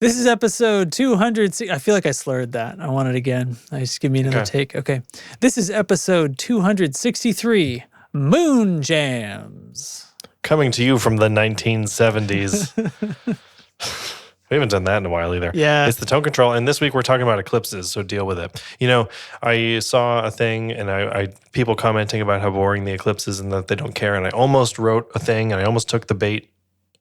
This is episode 200. I feel like I slurred that. I want it again. Just give me another take. Okay. This is episode 263, Moon Jams. Coming to you from the 1970s. We haven't done that in a while either. Yeah. It's the tone control. And this week we're talking about eclipses, so deal with it. You know, I saw a thing and I people commenting about how boring the eclipse is and that they don't care. And I almost wrote a thing and I almost took the bait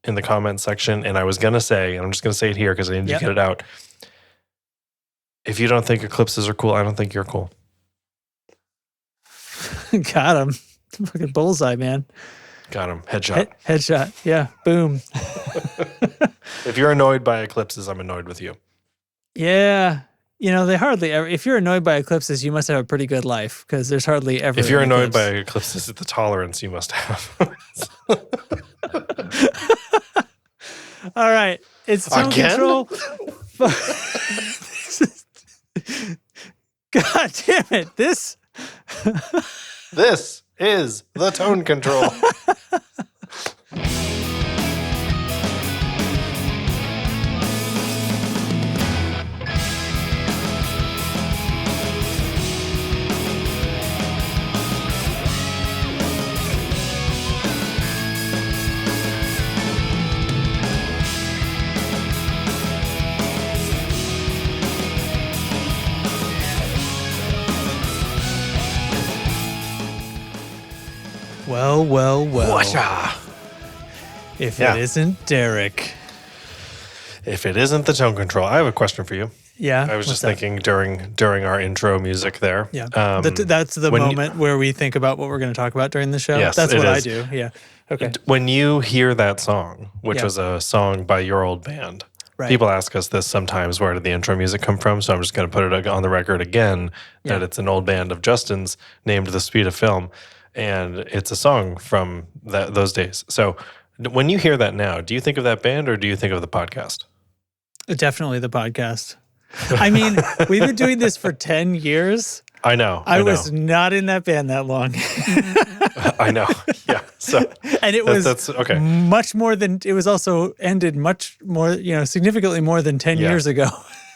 in the comment section. And I was going to say, and I'm just going to say it here because I need to get it out. If you don't think eclipses are cool, I don't think you're cool. Got him. Fucking bullseye, man. Got him. Headshot. Headshot. Yeah. Boom. If you're annoyed by eclipses, I'm annoyed with you. Yeah. You know, they hardly ever, if you're annoyed by eclipses, you must have a pretty good life because there's hardly ever. If you're annoyed by eclipses, the tolerance you must have. All right. It's tone control. God damn it. This is the tone control. Well. Whatcha? If it isn't Derek. If it isn't the tone control, I have a question for you. Yeah. I was just thinking during our intro music there. Yeah. That's the moment where we think about what we're going to talk about during the show. Yes, that's what I is. do. Yeah. Okay. When you hear that song, which was a song by your old band, people ask us this sometimes, where did the intro music come from? So I'm just going to put it on the record again that it's an old band of Justin's named The Speed of Film. And it's a song from those days. So when you hear that now, do you think of that band or do you think of the podcast? Definitely the podcast. I mean, we've been doing this for 10 years. I know. I was not in that band that long. I know. Yeah. So, and it was okay. Much more than, it was also ended much more, significantly more than 10 years ago.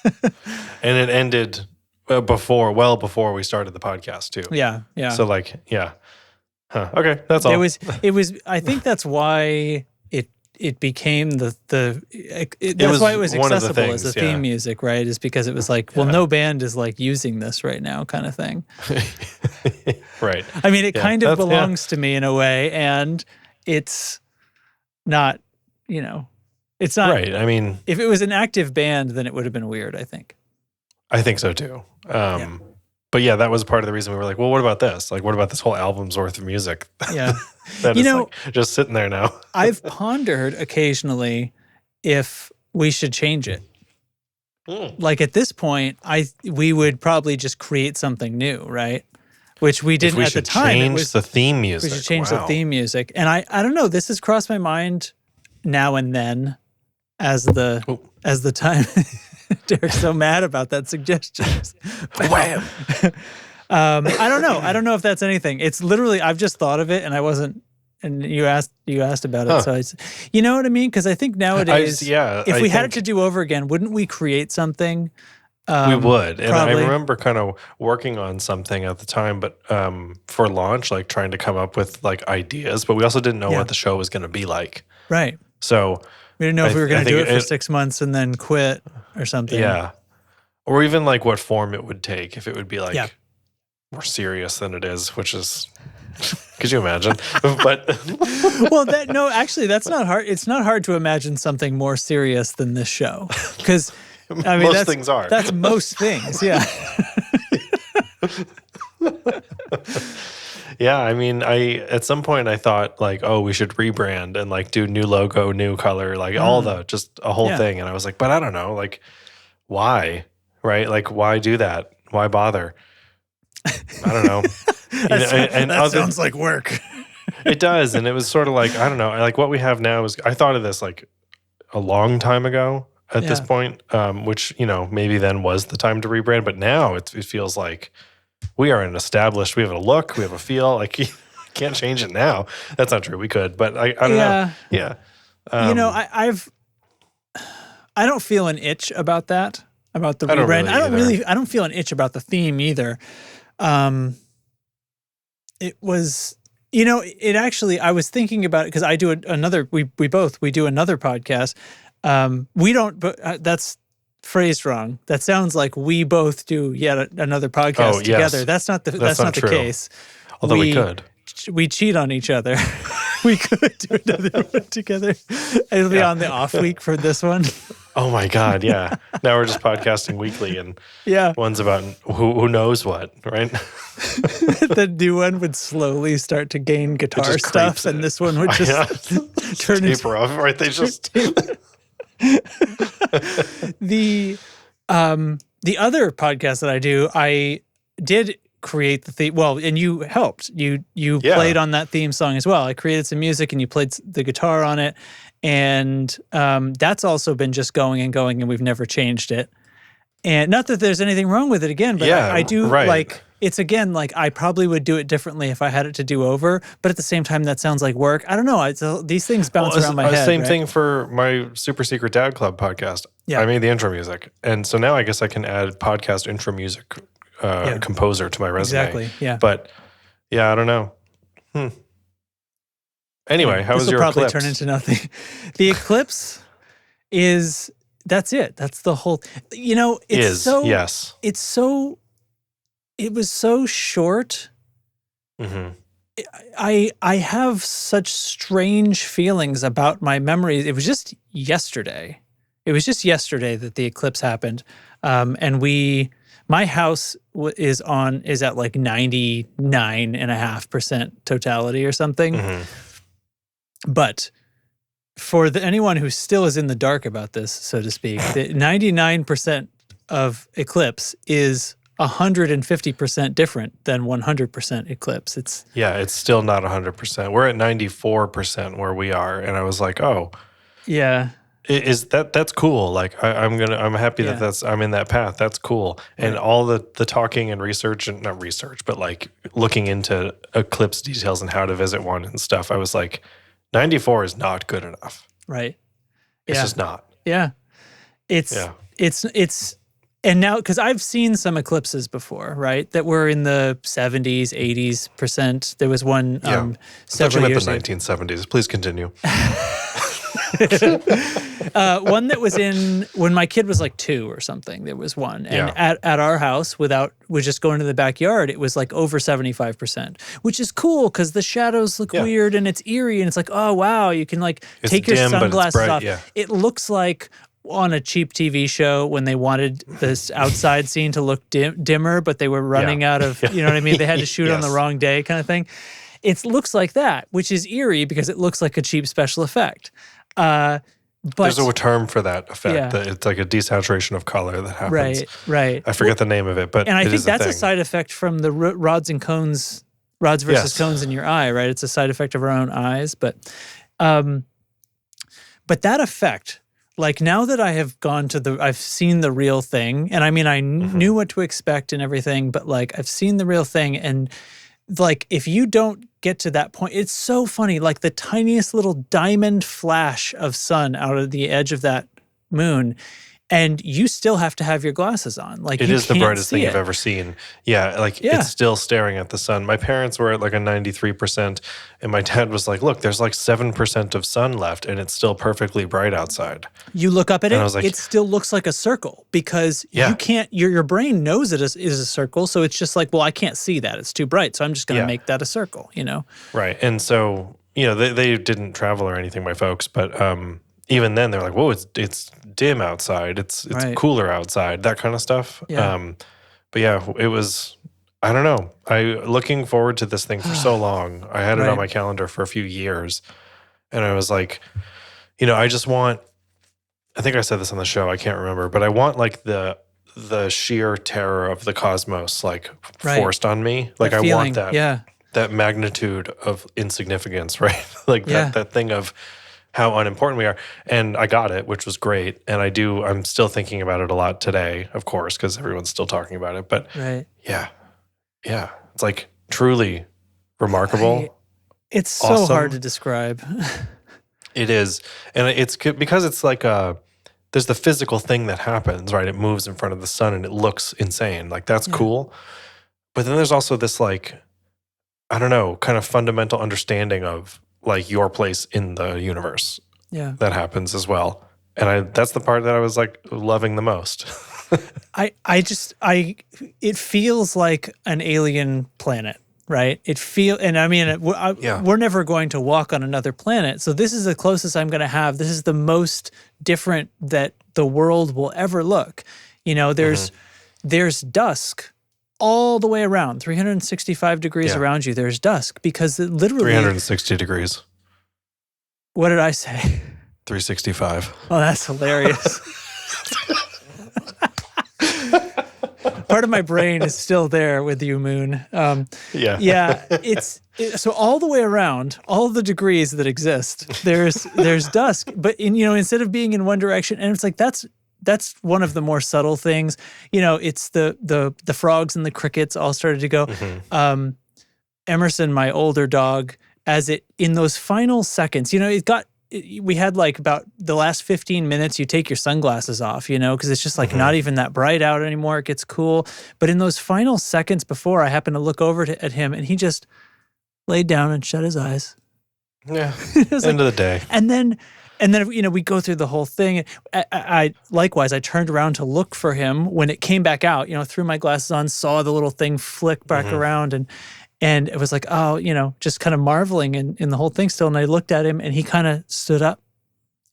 And it ended well before we started the podcast too. Yeah. Yeah. So Huh. Okay, that's all. It was. I think that's why it became that's why it was accessible as the theme music, right? Is because it was like, well, no band is like using this right now, kind of thing. Right. I mean, it kind of belongs to me in a way, and it's not. It's not right. I mean, if it was an active band, then it would have been weird. I think. I think so too. But yeah, that was part of the reason we were like, well, what about this? Like, what about this whole album's worth of music? Yeah. that is just sitting there now. I've pondered occasionally if we should change it. Like at this point, we would probably just create something new, right? Which we didn't at the time. Change the theme music. We should change the theme music. And I don't know, this has crossed my mind now and then as the time... Derek's so mad about that suggestion. Wham! I don't know. I don't know if that's anything. It's literally, I've just thought of it and I wasn't, and you asked about it. So it's, you know what I mean? Because I think nowadays, if we had it to do over again, wouldn't we create something? We would. And probably. I remember kind of working on something at the time, but for launch, like trying to come up with like ideas, but we also didn't know what the show was going to be like. Right. So we didn't know if we were going to do it for 6 months and then quit or something. Yeah. Or even like what form it would take, if it would be like more serious than it is, which is, could you imagine? But well, actually that's not hard. It's not hard to imagine something more serious than this show. Because I mean, most things are. That's most things, yeah. Yeah, I mean, at some point I thought like, oh, we should rebrand and like do new logo, new color, like just a whole thing. And I was like, but I don't know, like, why? Right? Like, why do that? Why bother? I don't know. That sounds like work. It does. And it was sort of like, I don't know, like what we have now is, I thought of this like a long time ago at this point, which, maybe then was the time to rebrand. But now it feels like we are an established, we have a look, we have a feel, like you can't change it now. That's not true. We could, but I don't know. Yeah. I've I don't feel an itch about that, about the rebrand. I don't feel an itch about the theme either. It was, it actually, I was thinking about it because I do another, we do another podcast. We don't, but that's phrased wrong. That sounds like we both do yet another podcast together. Yes. That's not the case. Although we could. We cheat on each other. We could do another one together. It'll be on the off week for this one. Oh my God, yeah. Now we're just podcasting weekly, and one's about who knows what, right? The new one would slowly start to gain guitar stuff, and this one would just turn into taper off, right? They just the other podcast that I do, I did create the theme. Well, and you helped. You played on that theme song as well. I created some music, and you played the guitar on it. And that's also been just going, and we've never changed it. And not that there's anything wrong with it again, but I do like, it's again, like I probably would do it differently if I had it to do over, but at the same time, that sounds like work. I don't know. These things bounce around my head. Same thing for my Super Secret Dad Club podcast. Yeah. I made the intro music. And so now I guess I can add podcast intro music composer to my resume. Exactly, yeah. But I don't know. Anyway, how was your Eclipse? This will probably turn into nothing. The Eclipse that's it. That's the whole, it was so short. Mm-hmm. I have such strange feelings about my memories. It was just yesterday. That the eclipse happened. And my house is at like 99.5% totality or something. Mm-hmm. But for anyone who still is in the dark about this, so to speak, the 99% of eclipse is 150% different than 100% eclipse. It's still not 100%. We're at 94% where we are, and I was like, oh, yeah. Is that's cool. Like I'm happy that I'm in that path. That's cool. And all the talking and research, and not research, but like looking into eclipse details and how to visit one and stuff. I was like, 94 is not good enough. Right. It's just not. Yeah. It's and now, because I've seen some eclipses before, right, that were in the 70s, 80s%. There was one several years ago. The 1970s. Please continue. One that was in when my kid was like 2 or something. There was one, and at our house, we're just going to the backyard, it was like over 75%, which is cool because the shadows look weird and it's eerie, and it's like, oh wow, you can like take your sunglasses off. Yeah. It looks like on a cheap TV show when they wanted this outside scene to look dimmer, but they were running out of, you know what I mean? They had to shoot on the wrong day, kind of thing. It looks like that, which is eerie because it looks like a cheap special effect. But there's a term for that effect. It's like a desaturation of color that happens. Right. I forget the name of it, but and I think that's a side effect from the rods versus cones in your eye, right? It's a side effect of our own eyes, but that effect, like now that I have I've seen the real thing, and I mean I knew what to expect and everything, but like I've seen the real thing, and like if you don't get to that point, it's so funny, like the tiniest little diamond flash of sun out of the edge of that moon, and you still have to have your glasses on. Like it is the brightest thing you've ever seen. It's still staring at the sun. My parents were at like a 93%, and my dad was like, look, there's like 7% of sun left, and it's still perfectly bright outside. You look up at it, like, it still looks like a circle because you can't, your brain knows it is a circle, so it's just like, well, I can't see that. It's too bright, so I'm just going to make that a circle, you know? Right, and so, they didn't travel or anything, my folks, but even then they're like, whoa, it's dim outside. It's cooler outside, that kind of stuff. Yeah. But it was, I don't know. Looking forward to this thing for so long. I had it on my calendar for a few years. And I was like, I just want, I think I said this on the show, I can't remember, but I want like the sheer terror of the cosmos, like forced on me. Like I want that magnitude of insignificance, right? Like that thing of how unimportant we are. And I got it, which was great. And I'm still thinking about it a lot today, of course, because everyone's still talking about it. But yeah, it's like truly remarkable. It's so hard to describe. It is. And it's because it's like there's the physical thing that happens, right? It moves in front of the sun and it looks insane. Like, that's cool. But then there's also this, like, I don't know, kind of fundamental understanding of, like, your place in the universe. Yeah. That happens as well. And that's the part that I was, like, loving the most. It feels like an alien planet, right? We're never going to walk on another planet. So this is the closest I'm going to have. This is the most different that the world will ever look. You know, there's dusk all the way around, 365 degrees around you. There's dusk because literally 360 degrees. What did I say? 365. Oh, that's hilarious. Part of my brain is still there with you, Moon. So all the way around, all the degrees that exist, there's dusk. But instead of being in one direction, and it's like that's one of the more subtle things. You know, it's the frogs and the crickets all started to go. Mm-hmm. Emerson, my older dog, in those final seconds, we had like about the last 15 minutes, you take your sunglasses off, because it's just like not even that bright out anymore. It gets cool. But in those final seconds before, I happened to look over at him and he just laid down and shut his eyes. Yeah. End of the day. And then we go through the whole thing. I likewise, I turned around to look for him when it came back out, threw my glasses on, saw the little thing flick back around and it was like, just kind of marveling in the whole thing still. And I looked at him and he kind of stood up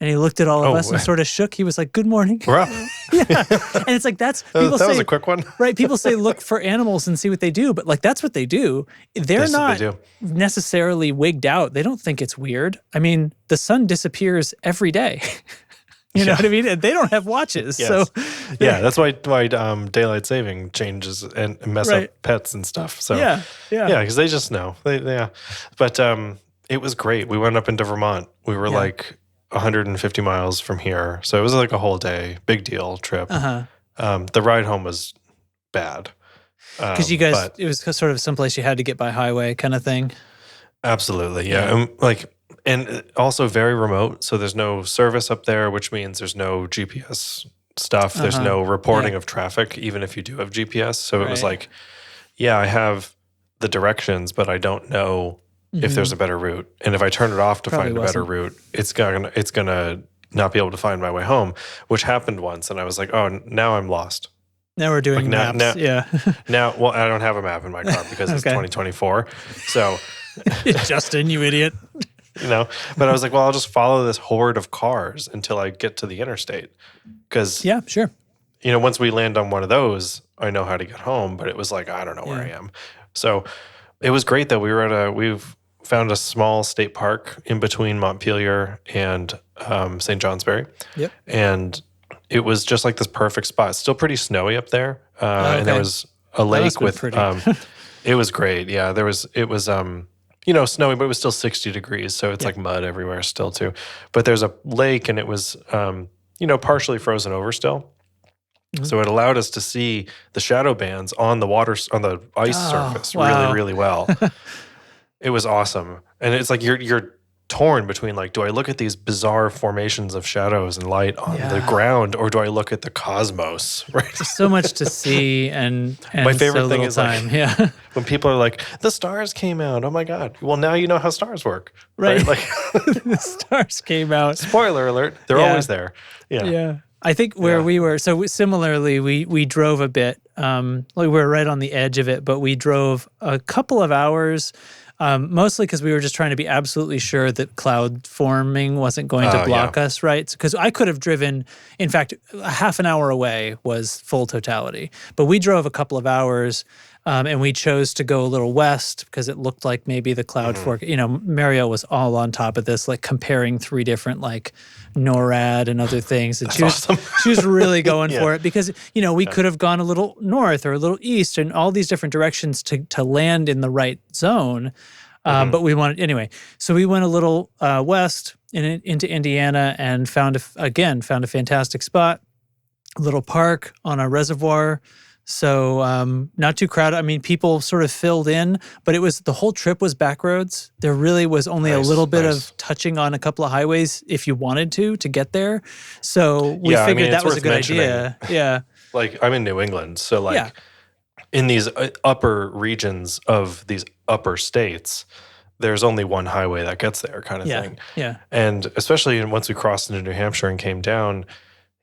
and he looked at all of us and sort of shook. He was like, "Good morning." We're up. Yeah. And it's like, that was a quick one. Right. People say, look for animals and see what they do. But like, that's what they do. They're not necessarily wigged out. They don't think it's weird. I mean, the sun disappears every day. You know what I mean? And they don't have watches. Yes. So that's why daylight saving changes and mess up pets and stuff. So because they just know. But it was great. We went up into Vermont. We were like 150 miles from here. So it was like a whole day, big deal trip. The ride home was bad. Because you guys, it was sort of someplace you had to get by highway kind of thing. Absolutely, yeah. And also very remote, so there's no service up there, which means there's no GPS stuff. There's no reporting of traffic, even if you do have GPS. So it was like, I have the directions, but I don't know if there's a better route. And if I turn it off to find a better route, it's gonna not be able to find my way home, which happened once. And I was like, oh, now I'm lost. Now we're doing maps. Now, I don't have a map in my car because it's 2024. So, Justin, you idiot. But I was like, well, I'll just follow this horde of cars until I get to the interstate. Because, once we land on one of those, I know how to get home. But it was like, I don't know where I am. So it was great that we've found a small state park in between Montpelier and St. Johnsbury. Yep. And it was just like this perfect spot. It's still pretty snowy up there. And there was a lake with, it was great. Yeah, it was snowy, but it was still 60 degrees. So it's like mud everywhere still too. But there's a lake and it was, partially frozen over still. Mm-hmm. So it allowed us to see the shadow bands on the ice surface really, really well. It was awesome. And it's like you're torn between like, do I look at these bizarre formations of shadows and light on the ground, or do I look at the cosmos? Right. There's so much to see, and my favorite thing is time. Like when people are like, the stars came out. Oh my God! Well, now you know how stars work, right? Like the stars came out. Spoiler alert: they're always there. Yeah. I think where we were, so similarly, we drove a bit. We were right on the edge of it, but we drove a couple of hours. Mostly because we were just trying to be absolutely sure that cloud forming wasn't going to block us, right? Because I could have driven, in fact, a half an hour away was full totality. But we drove a couple of hours, and we chose to go a little west because it looked like maybe the cloud fork. Mario was all on top of this, like comparing 3 different like NORAD and other things. And she was really going for it because, we could have gone a little north or a little east and all these different directions to land in the right zone. But we wanted, anyway. So we went a little west into Indiana and found a fantastic spot, a little park on a reservoir So not too crowded. I mean, people sort of filled in, but the whole trip was back roads. There really was only a little bit of touching on a couple of highways if you wanted to get there. So we figured that was a good idea. Yeah. Like, I'm in New England, so like in these upper regions of these upper states, there's only one highway that gets there, kind of thing. Yeah. And especially once we crossed into New Hampshire and came down,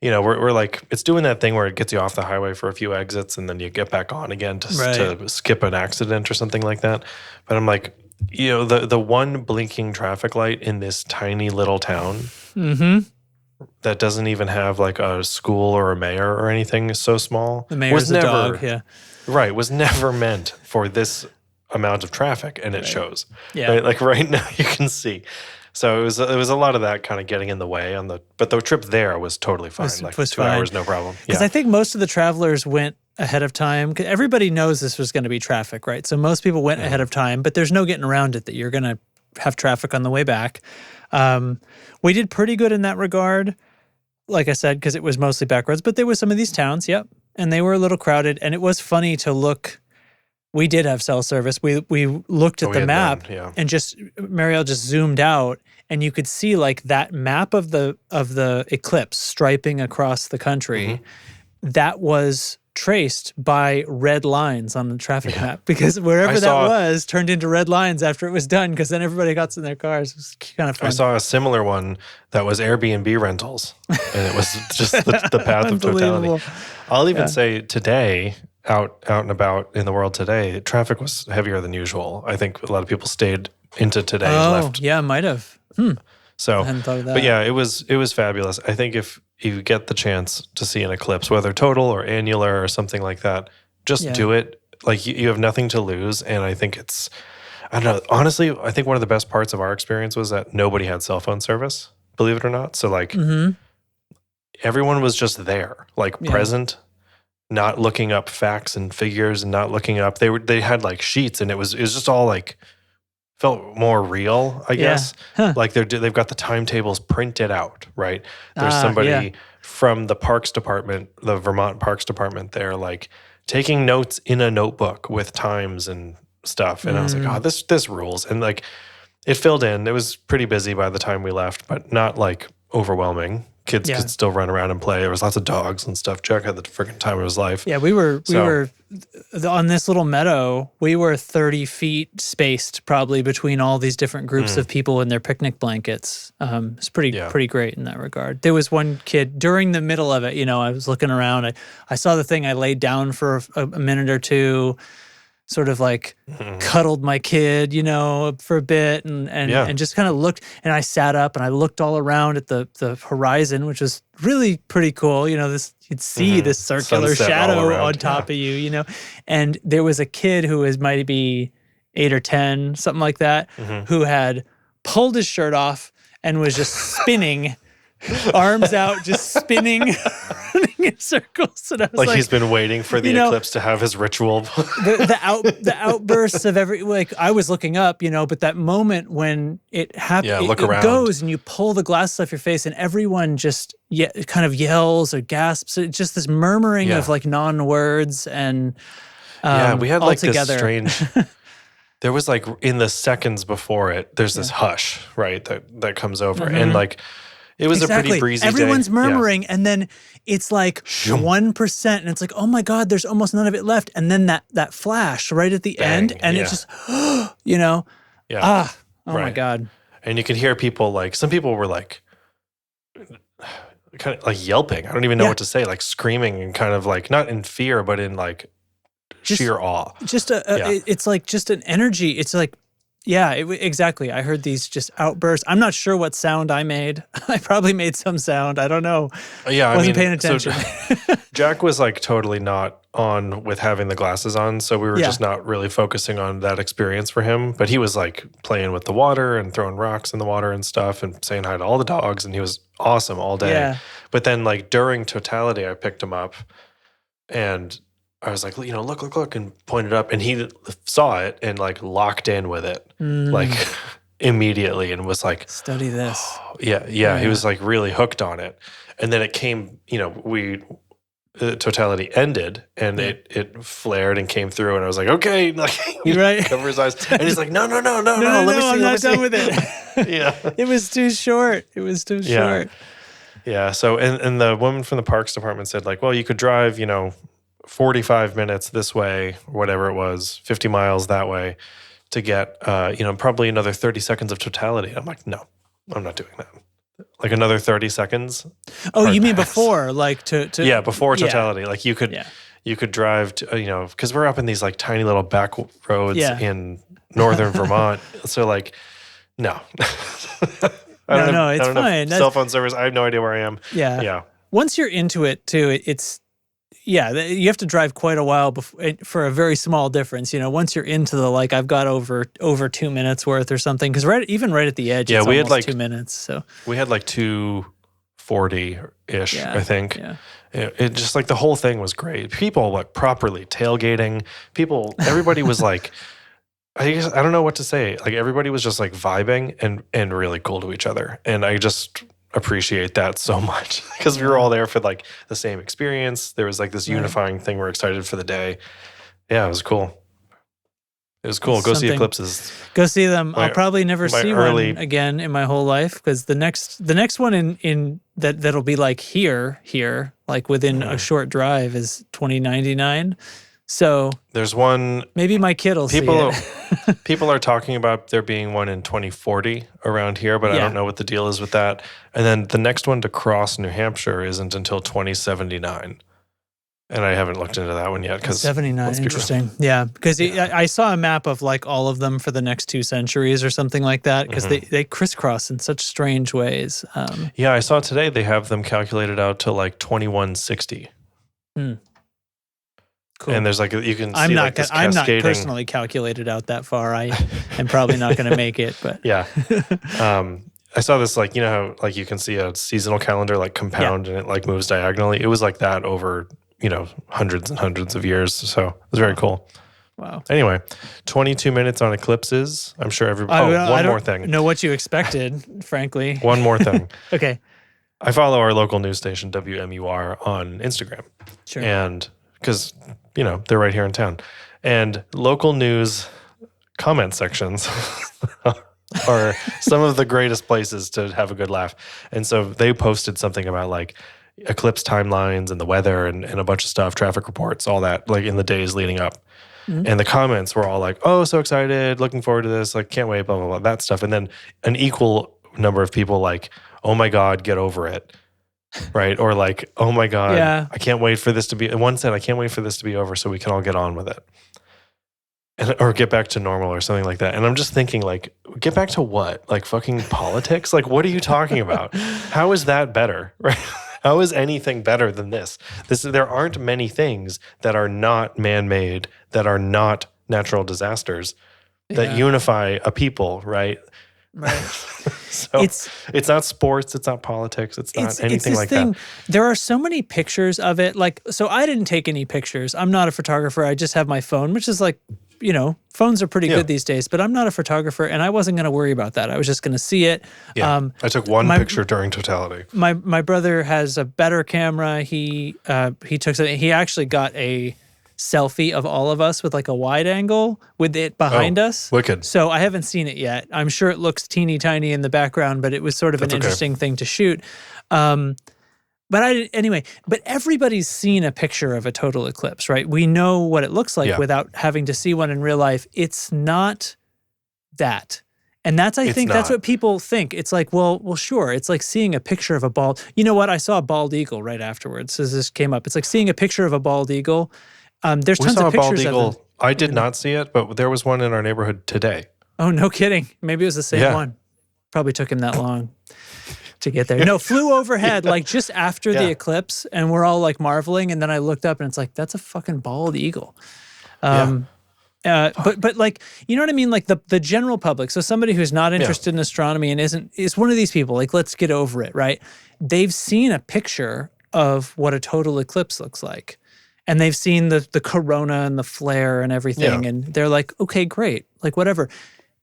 you know, we're like, it's doing that thing where it gets you off the highway for a few exits and then you get back on again to skip an accident or something like that. But I'm like, you know, the one blinking traffic light in this tiny little town that doesn't even have like a school or a mayor or anything, is so small. The mayor's a dog, Right, was never meant for this amount of traffic, and it shows. Yeah. Right? Like right now you can see. So it was a lot of that kind of getting in the way but the trip there was totally fine. Was 2 hours, no problem. Because I think most of the travelers went ahead of time. Cause everybody knows this was going to be traffic, right? So most people went ahead of time, but there's no getting around it that you're going to have traffic on the way back. We did pretty good in that regard, like I said, because it was mostly back roads. But there were some of these towns, and they were a little crowded. And it was funny to look. We did have cell service. We looked at the map and Marielle just zoomed out, and you could see like that map of the eclipse striping across the country. That was traced by red lines on the traffic map, because wherever that was turned into red lines after it was done, because then everybody got in their cars. It was kind of fun. I saw a similar one that was Airbnb rentals, and it was just the path of totality. I'll even say today, out and about in the world today, traffic was heavier than usual. I think a lot of people stayed into today and left. Yeah, might have. So, I hadn't thought of that. But yeah, it was fabulous. I think if you get the chance to see an eclipse, whether total or annular or something like that, just do it. Like you have nothing to lose, and I think I don't know. Honestly, I think one of the best parts of our experience was that nobody had cell phone service. Believe it or not. So like, everyone was just there, like present. Not looking up facts and figures and not looking up. They had like sheets, and it was just all like felt more real, I guess. Like they've got the timetables printed out, right? There's somebody from the Parks Department, the Vermont Parks Department there, like taking notes in a notebook with times and stuff. And I was like, oh, this rules. And like it filled in. It was pretty busy by the time we left, but not like overwhelming. Kids could still run around and play. There was lots of dogs and stuff. Jack had the freaking time of his life. Yeah, we were on this little meadow. We were 30 feet spaced probably between all these different groups of people in their picnic blankets. It's pretty great in that regard. There was one kid during the middle of it. You know, I was looking around. I saw the thing. I laid down for a minute or two. Sort of like cuddled my kid, you know, for a bit and just kind of looked. And I sat up and I looked all around at the horizon, which was really pretty cool. You know, you'd see this circular shadow on top of you, you know. And there was a kid who might be 8 or 10, something like that, who had pulled his shirt off and was just spinning, arms out, just spinning, running in circles. And I was like, he's been waiting for the eclipse to have his ritual. the outbursts of I was looking up, you know, but that moment when it happens, it goes and you pull the glasses off your face and everyone just kind of yells or gasps. It's just this murmuring of like non-words and we had like this strange. There was like in the seconds before it, there's this hush, right, that comes over and like. It was a pretty breezy day. Everyone's murmuring, and then it's like 1%, and it's like, oh my God, there's almost none of it left. And then that flash right at the end, and it just, you know, oh my God. And you could hear people like, some people were like, kind of like yelping. I don't even know what to say, like screaming and kind of like, not in fear, but in like sheer awe. It's like just an energy. It's like, exactly. I heard these just outbursts. I'm not sure what sound I made. I probably made some sound. I don't know. Yeah, I wasn't paying attention. So Jack was like totally not on with having the glasses on, so we were just not really focusing on that experience for him. But he was like playing with the water and throwing rocks in the water and stuff and saying hi to all the dogs, and he was awesome all day. Yeah. But then like during totality, I picked him up and I was like, you know, look, and pointed up, and he saw it and like locked in with it, like immediately, and was like, "Study this." Oh, yeah. He was like really hooked on it, and then it came. You know, totality ended and it flared and came through, and I was like, okay, like, you're right. Cover his eyes, and he's like, no, let me see. I'm not done with it. Yeah, it was too short. Short. Yeah. So and the woman from the parks department said like, well, you could drive 45 minutes this way, or whatever it was, 50 miles that way, to get probably another 30 seconds of totality. I'm like, no, I'm not doing that. Like another 30 seconds. Oh, you mean before, like to yeah, before totality. Like you could drive to, because we're up in these like tiny little back roads in northern Vermont. So like, no. No, it's fine. Cell phone service. I have no idea where I am. Yeah. Yeah. Once you're into it too, you have to drive quite a while for a very small difference. Once you're into the like, I've got over 2 minutes worth or something. Because right at the edge, it's we almost had like 2 minutes. So we had like 2:40-ish, I think. Yeah. It just like the whole thing was great. People like properly tailgating. Everybody was like, I don't know what to say. Like everybody was just like vibing and really cool to each other. And I just appreciate that so much because we were all there for like the same experience. There was like this unifying thing. We're excited for the day. Yeah, it was cool. It was cool. Go see eclipses. Go see them. I'll probably never see one again in my whole life because the next one in that'll be like here like within a short drive is 2099. So there's one. Maybe my kid will see it. People are talking about there being one in 2040 around here, but I don't know what the deal is with that. And then the next one to cross New Hampshire isn't until 2079. And I haven't looked into that one yet. 79, interesting. Yeah, because I saw a map of like all of them for the next 2 centuries or something like that because they crisscross in such strange ways. Yeah, I saw today they have them calculated out to like 2160. Cool. And there's like you can see I'm not this cascading. I'm not personally calculated out that far. I am probably not going to make it, but yeah. I saw this like how like you can see a seasonal calendar like compound and it like moves diagonally. It was like that over hundreds and hundreds of years. So it was very cool. Wow. Anyway, 22 minutes on eclipses. I'm sure everybody. One more thing. I don't know what you expected, frankly. One more thing. Okay. I follow our local news station WMUR on Instagram. Sure. And because they're right here in town, and local news comment sections are some of the greatest places to have a good laugh. And so they posted something about like eclipse timelines and the weather and a bunch of stuff, traffic reports, all that, like in the days leading up. And the comments were all like, oh, so excited, looking forward to this, like can't wait, blah, blah, blah, that stuff. And then an equal number of people like, oh my God, get over it. Right? Or like, oh my God, I can't wait for this to be, and one said, I can't wait for this to be over so we can all get on with it. Or get back to normal or something like that. And I'm just thinking like, get back to what? Like fucking politics? Like, what are you talking about? How is that better? Right? How is anything better than this? There aren't many things that are not man-made, that are not natural disasters, that unify a people, right? Right. So it's not sports, it's not politics, it's not anything like that. There are so many pictures of it. Like, so I didn't take any pictures. I'm not a photographer. I just have my phone, which is like, phones are pretty good these days, but I'm not a photographer and I wasn't going to worry about that. I was just going to see it. Yeah. I took one picture during totality. My brother has a better camera. He actually got a selfie of all of us with like a wide angle with it behind us. Wicked. So I haven't seen it yet. I'm sure it looks teeny tiny in the background, but it was sort of an interesting thing to shoot. But everybody's seen a picture of a total eclipse, right? We know what it looks like without having to see one in real life. It's not that. And that's what people think. It's like, well, sure. It's like seeing a picture of a bald. You know what? I saw a bald eagle right afterwards as this came up. It's like seeing a picture of a bald eagle. There's tons of pictures of them. I did not see it, but there was one in our neighborhood today. Oh, no kidding. Maybe it was the same one. Probably took him that long to get there. No, flew overhead like just after the eclipse, and we're all like marveling. And then I looked up and it's like, that's a fucking bald eagle. But like, you know what I mean? Like the general public. So somebody who's not interested in astronomy and is one of these people, like, let's get over it, right? They've seen a picture of what a total eclipse looks like. And they've seen the corona and the flare and everything. And they're like, okay, great. Like whatever.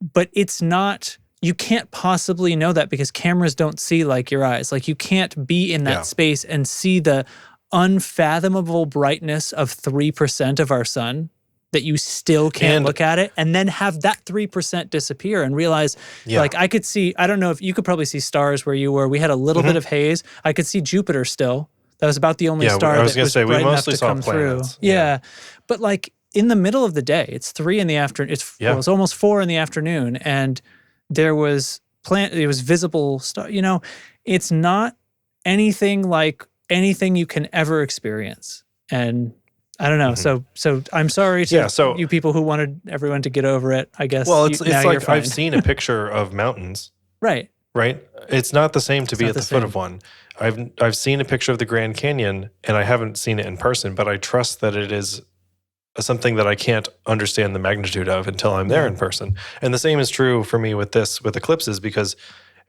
But it's not, you can't possibly know that because cameras don't see like your eyes. Like you can't be in that space and see the unfathomable brightness of 3% of our sun that you still can't look at it, and then have that 3% disappear and realize, like, I could see, I don't know if you could probably see stars where you were. We had a little bit of haze. I could see Jupiter still. That was about the only star that was bright enough to come through. Yeah. But like in the middle of the day, it's 3 in the afternoon. It's almost 4 in the afternoon, and there was it was visible star. You know, it's not anything like anything you can ever experience. And I don't know. So I'm sorry to you people who wanted everyone to get over it. I guess. Well, it's like I've seen a picture of mountains. Right. It's not the same to be at the foot of one. I've seen a picture of the Grand Canyon, and I haven't seen it in person, but I trust that it is something that I can't understand the magnitude of until I'm there in person. And the same is true for me with eclipses, because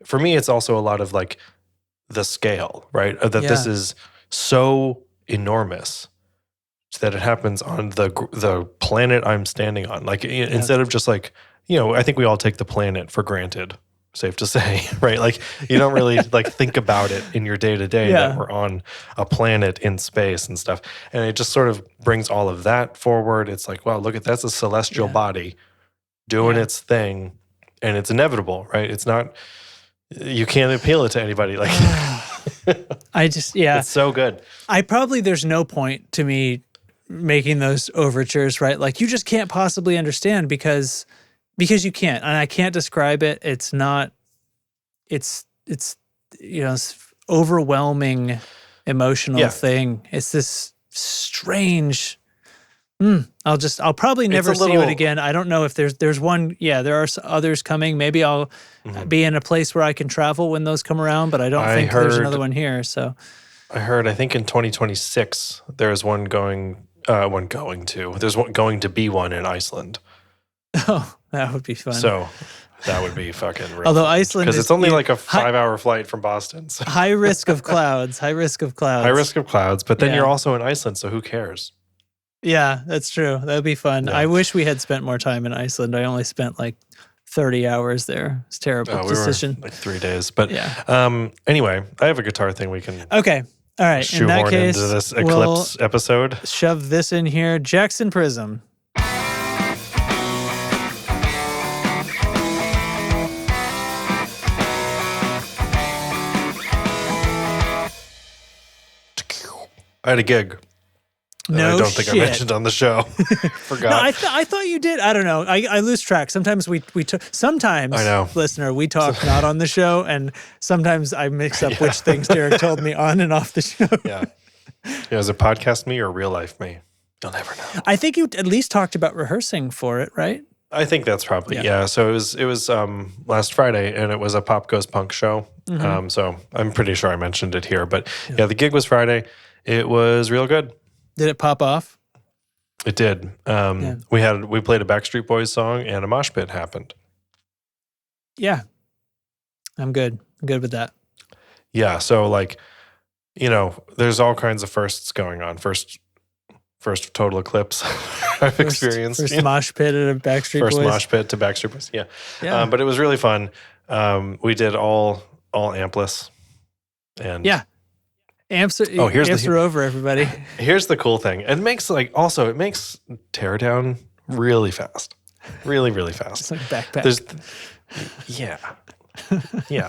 for me it's also a lot of like the scale, right? That this is so enormous that it happens on the planet I'm standing on. Like instead of just like, you know, I think we all take the planet for granted, safe to say, right? Like you don't really like think about it in your day to day that we're on a planet in space and stuff. And it just sort of brings all of that forward. It's like, wow, look that's a celestial body doing its thing, and it's inevitable, right? It's not, you can't appeal it to anybody. Like it's so good. There's no point to me making those overtures, right? Like you just can't possibly understand because you can't, and I can't describe it. It's not, it's you know, it's overwhelming emotional thing. It's this strange, I'll probably never see it again. I don't know if there's one, there are others coming. Maybe I'll be in a place where I can travel when those come around, but I don't think there's another one here. So I think in 2026, there's one going to be one in Iceland. Oh, that would be fun. So that would be fucking real. Although Iceland because it's only like a 5-hour flight from Boston. So. High risk of clouds. But then you're also in Iceland, so who cares? Yeah, that's true. That would be fun. Yeah. I wish we had spent more time in Iceland. I only spent like 30 hours there. It's a terrible decision. Were like 3 days. But anyway, I have a guitar thing we can Okay. All right. In that case, into this Eclipse episode. Shove this in here. Jackson Prism. I had a gig. No, I don't think I mentioned on the show. Forgot. No, I thought you did. I don't know. I lose track. Sometimes sometimes, I know. Listener, we talk not on the show, and sometimes I mix up which things Derek told me on and off the show. Yeah, is it podcast me or real life me? You'll never know. I think you at least talked about rehearsing for it, right? I think that's probably So it was last Friday, and it was a Pop Goes Punk show. So I'm pretty sure I mentioned it here, but the gig was Friday. It was real good. Did it pop off? It did. We played a Backstreet Boys song, and a mosh pit happened. Yeah. I'm good. I'm good with that. Yeah. So like, you know, there's all kinds of firsts going on. First total Eclipse I've experienced. First mosh pit at a Backstreet Boys. First mosh pit to Backstreet Boys. Yeah. But it was really fun. We did all ampless. And amps are over, everybody. Here's the cool thing. It makes teardown really fast. Really, really fast. It's like backpack. Yeah.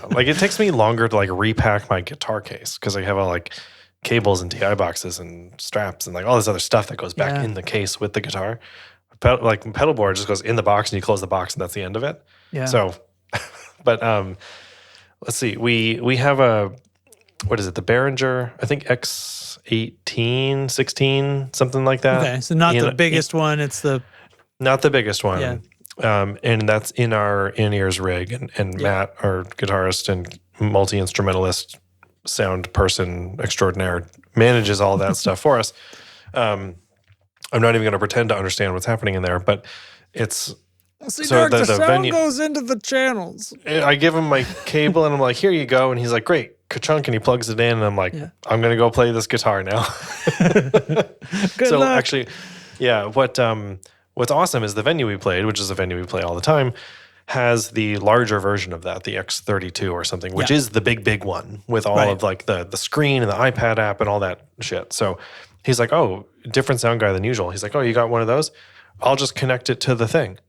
Like it takes me longer to like repack my guitar case because I have all like cables and TI boxes and straps and like all this other stuff that goes back in the case with the guitar. Pedal board just goes in the box and you close the box and that's the end of it. Yeah. So, but let's see. We have a, what is it? The Behringer, I think X18, 16, something like that. Okay, so not the biggest one. It's not the biggest one. Yeah. And that's in our in-ears rig. And Matt, our guitarist and multi-instrumentalist, sound person extraordinaire, manages all that stuff for us. I'm not even going to pretend to understand what's happening in there, but it's... So the sound goes into the channels. I give him my cable and I'm like, here you go. And he's like, great, ka-chunk. And he plugs it in and I'm like, I'm going to go play this guitar now. Good luck. Actually, what's awesome is the venue we played, which is a venue we play all the time, has the larger version of that, the X32 or something, which is the big one with all of like the screen and the iPad app and all that shit. So he's like, oh, different sound guy than usual. He's like, oh, you got one of those? I'll just connect it to the thing.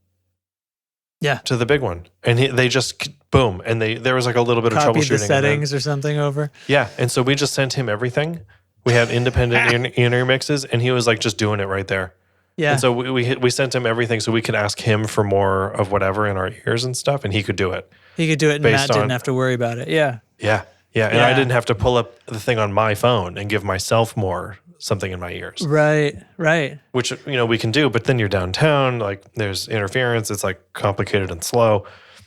Yeah. To the big one. And they just, boom. And there was like a little bit of troubleshooting. Copied the settings or something over. Yeah. And so we just sent him everything. We had independent inner mixes, and he was like just doing it right there. Yeah. And so we sent him everything so we could ask him for more of whatever in our ears and stuff, and he could do it. He could do it, and Matt didn't have to worry about it. Yeah. Yeah. Yeah. And I didn't have to pull up the thing on my phone and give myself more something in my ears. Right. Right. Which, we can do, but then you're downtown, like there's interference, it's like complicated and slow.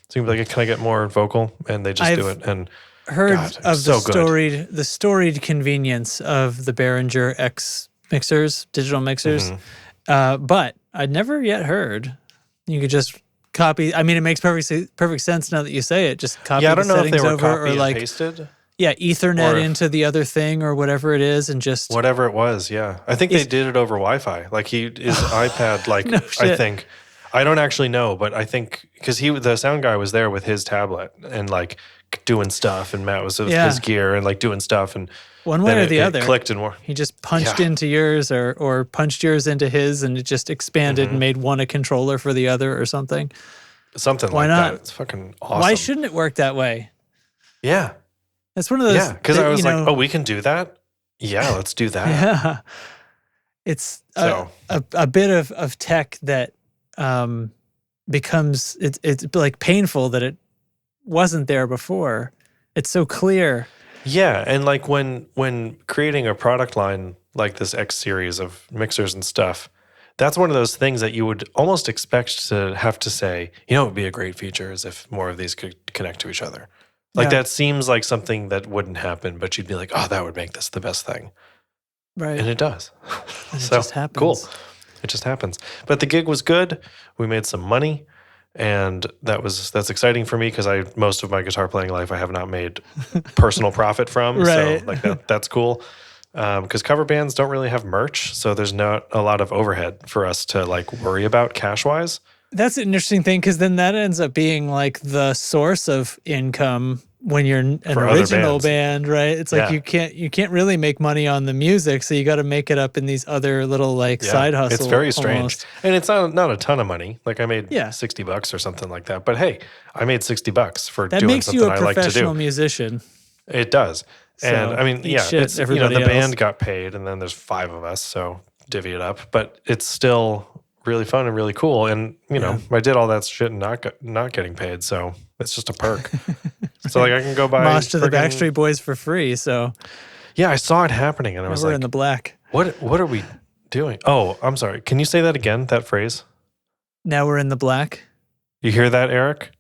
So you'd be like, can I get more vocal? And they just do it. And heard of the storied convenience of the Behringer X mixers, digital mixers. But I'd never yet heard you could just copy. I mean, it makes perfect sense now that you say it. Just copy the settings over, or like pasted. Yeah, Ethernet into the other thing or whatever it is, and just whatever it was. Yeah, I think they did it over Wi-Fi. Like his iPad. Like no I think I don't actually know, but I think because the sound guy was there with his tablet and like doing stuff, and Matt was with his gear and like doing stuff, and one way or the other clicked and he just punched into yours or punched yours into his, and it just expanded and made one a controller for the other or something. Something Why like not? that. It's fucking awesome. Why shouldn't it work that way? Yeah. That's one of those. Yeah, because I was like, oh, we can do that? Yeah, let's do that. Yeah. It's a bit of tech that becomes, it's like painful that it wasn't there before. It's so clear. Yeah, and like when creating a product line like this X series of mixers and stuff, that's one of those things that you would almost expect to have to say, it would be a great feature is if more of these could connect to each other. Like that seems like something that wouldn't happen, but you'd be like, oh, that would make this the best thing. Right. And it does. And it just happens. Cool. It just happens. But the gig was good. We made some money. And that's exciting for me because most of my guitar playing life I have not made personal profit from. Right. So like that's cool. Because cover bands don't really have merch. So there's not a lot of overhead for us to like worry about cash-wise. That's an interesting thing because then that ends up being like the source of income when you're an original band, right? It's like you can't really make money on the music, so you got to make it up in these other little like side hustles. It's very strange, and it's not a ton of money. Like I made $60 or something like that, but hey, I made $60 for doing something I like to do. That makes you a professional musician. It does, and I mean, it's the band got paid, and then there's 5 of us, so divvy it up. But it's still really fun and really cool, and I did all that shit and not getting paid, so it's just a perk. So like I can go buy mosh to the Backstreet Boys for free. So yeah, I saw it happening, and I was like, "We're in the black." What are we doing? Oh, I'm sorry. Can you say that again? That phrase? Now we're in the black. You hear that, Eric?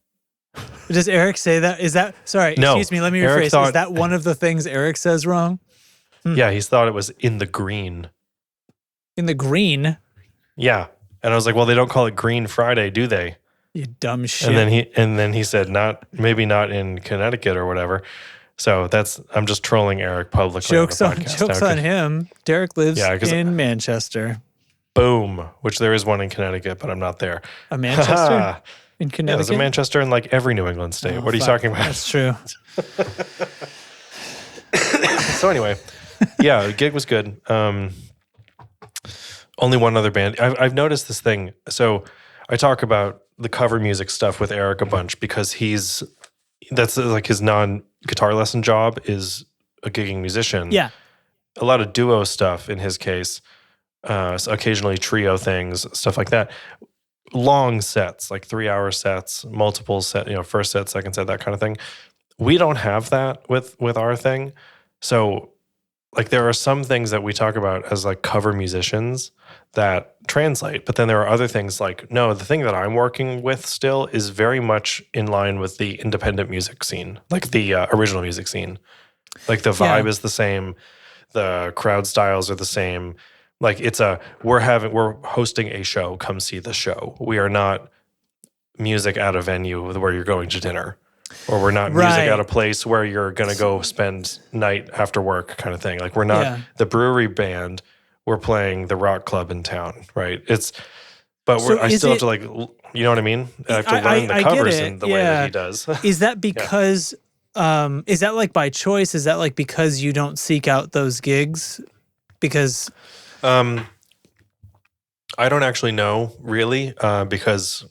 Does Eric say that? Is that sorry? No, excuse me. Let me rephrase. Is that one of the things Eric says wrong? Yeah, he thought it was in the green. In the green. Yeah, and I was like, well, they don't call it Green Friday, do they? You dumb shit. And then he said maybe not in Connecticut or whatever. So I'm just trolling Eric publicly. Jokes on him. Derek lives in Manchester. Boom. Which there is one in Connecticut, but I'm not there. A Manchester? In Connecticut? Yeah, there's a Manchester in like every New England state. What are you talking about? That's true. So anyway, yeah, the gig was good. Only one other band. I've noticed this thing. So I talk about the cover music stuff with Eric a bunch because that's like his non-guitar lesson job is a gigging musician. Yeah. A lot of duo stuff in his case, so occasionally trio things, stuff like that. Long sets, like 3-hour sets, multiple set, first set, second set, that kind of thing. We don't have that with our thing. So like there are some things that we talk about as like cover musicians that translate, but then there are other things like, no, the thing that I'm working with still is very much in line with the independent music scene, like the original music scene. Like the vibe is the same, the crowd styles are the same. Like we're hosting a show, come see the show. We are not music at a venue where you're going to dinner. Or we're not music at a place where you're going to go spend night after work kind of thing. Like we're not the brewery band. We're playing the rock club in town, right? I still have to like You know what I mean? I have to learn the covers in the way that he does. Is that because, is that like by choice? Is that like because you don't seek out those gigs? Because... I don't actually know, really, because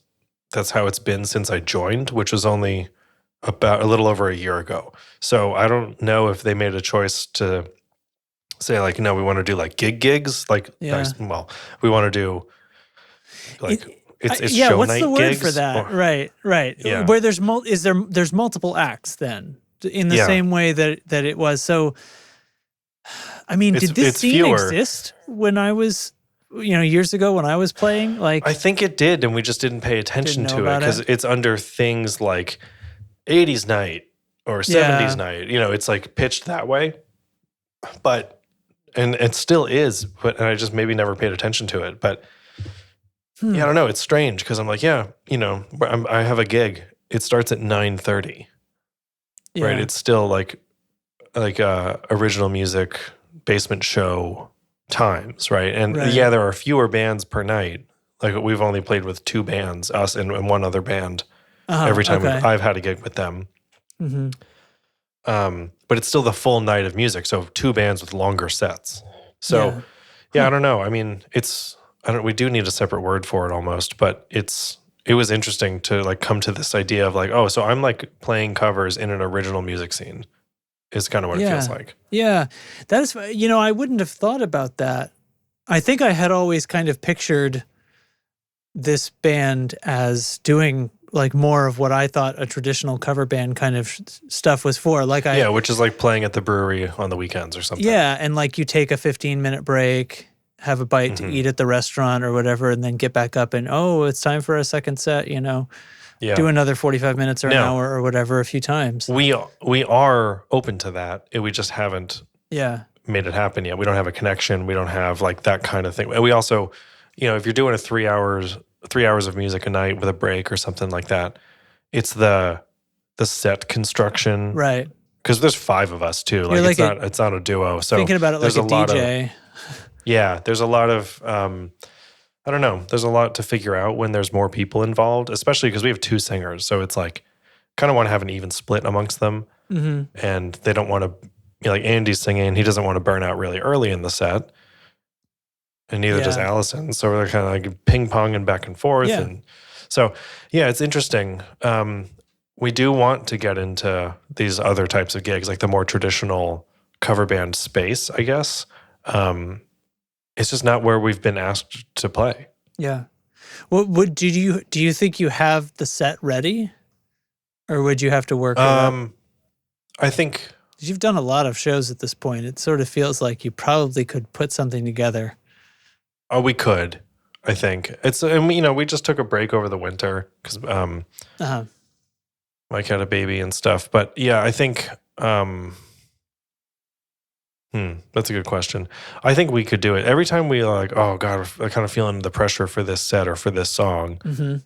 that's how it's been since I joined, which was only about a little over a year ago. So I don't know if they made a choice to say, like, no, we want to do like gigs. Like, well, we want to do like it's show what's night the word gigs for that? Right. Yeah. Where there's there's multiple acts then in the same way that it was. So, I mean, did this scene exist when I was, years ago when I was playing? Like, I think it did, and we just didn't pay attention to it because it's under things like 80s night or 70s night. It's like pitched that way, but and it still is. But I just maybe never paid attention to it. But I don't know. It's strange because I'm like, I have a gig. It starts at 9:30. Yeah. Right. It's still like original music basement show times, right? And there are fewer bands per night. Like we've only played with 2 bands, us and one other band, every time I've had a gig with them. Mm-hmm. But it's still the full night of music, so 2 bands with longer sets. So I don't know. I mean, we do need a separate word for it almost, but it was interesting to like come to this idea of like, oh, so I'm like playing covers in an original music scene. Is kind of what it feels like. Yeah. That is, I wouldn't have thought about that. I think I had always kind of pictured this band as doing like more of what I thought a traditional cover band kind of stuff was for. Like which is like playing at the brewery on the weekends or something. Yeah, and like you take a 15-minute break, have a bite to eat at the restaurant or whatever, and then get back up and, it's time for a second set, do another 45 minutes or an hour or whatever a few times. We are open to that. We just haven't made it happen yet. We don't have a connection. We don't have like that kind of thing. And we also, if you're doing 3 hours of music a night with a break or something like that, it's the set construction. Right. Because there's 5 of us too. Like it's not a duo. So thinking about it like a DJ. There's a lot of I don't know. There's a lot to figure out when there's more people involved, especially because we have 2 singers. So it's like, kind of want to have an even split amongst them. Mm-hmm. And they don't want to, like Andy's singing, he doesn't want to burn out really early in the set. And neither does Allison. So they're kind of like ping-ponging back and forth. Yeah. And so, it's interesting. We do want to get into these other types of gigs, like the more traditional cover band space, I guess. It's just not where we've been asked to play. Yeah. Well, do you think you have the set ready, or would you have to work it up? I think you've done a lot of shows at this point. It sort of feels like you probably could put something together. Oh, we could. I think we just took a break over the winter because Mike had a baby and stuff. But I think. That's a good question. I think we could do it. Every time we like, oh God, I kind of feeling the pressure for this set or for this song. Mm-hmm.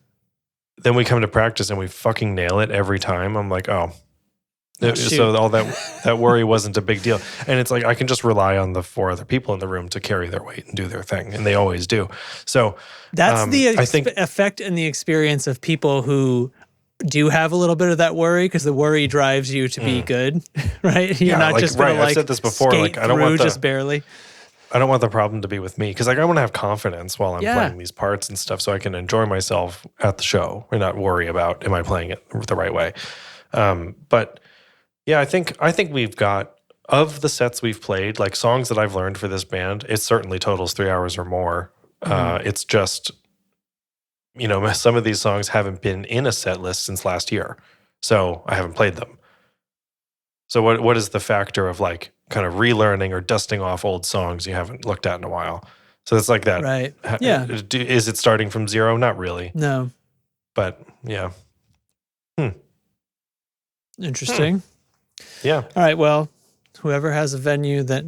Then we come to practice and we fucking nail it every time. I'm like, so all that worry wasn't a big deal. And it's like, I can just rely on the 4 other people in the room to carry their weight and do their thing. And they always do. So that's the effect and the experience of people who do have a little bit of that worry, because the worry drives you to be good, right? You're not just going to I've said this before. Like, I don't want just barely. I don't want the problem to be with me, because like I want to have confidence while I'm playing these parts and stuff, so I can enjoy myself at the show and not worry about am I playing it the right way. But I think we've got, of the sets we've played, like songs that I've learned for this band, it certainly totals 3 hours or more. It's just, some of these songs haven't been in a set list since last year, so I haven't played them. So what is the factor of like kind of relearning or dusting off old songs you haven't looked at in a while? So it's like that. Right. Yeah. Is it starting from zero? Not really. No. But yeah. Interesting. Yeah. All right. Well, whoever has a venue that,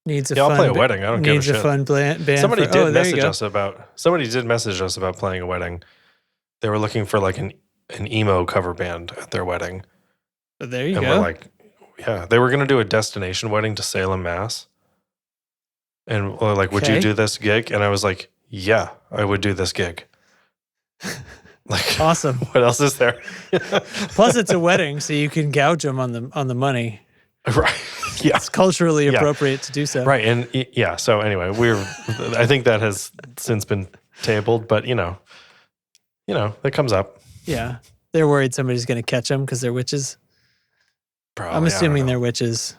needs a fun. I'll play a wedding. I don't give a shit. Needs a fun band. Somebody did message us about playing a wedding. They were looking for like an emo cover band at their wedding. But there you go. And we're like, they were going to do a destination wedding to Salem, Mass. And we're like, would you do this gig? And I was like, yeah, I would do this gig. Like, awesome. What else is there? Plus, it's a wedding, so you can gouge them on the money. Right. Yeah. It's culturally appropriate to do so. Right. And yeah. So anyway, I think that has since been tabled, but it comes up. Yeah. They're worried somebody's going to catch them because they're witches. Probably, I'm assuming they're witches.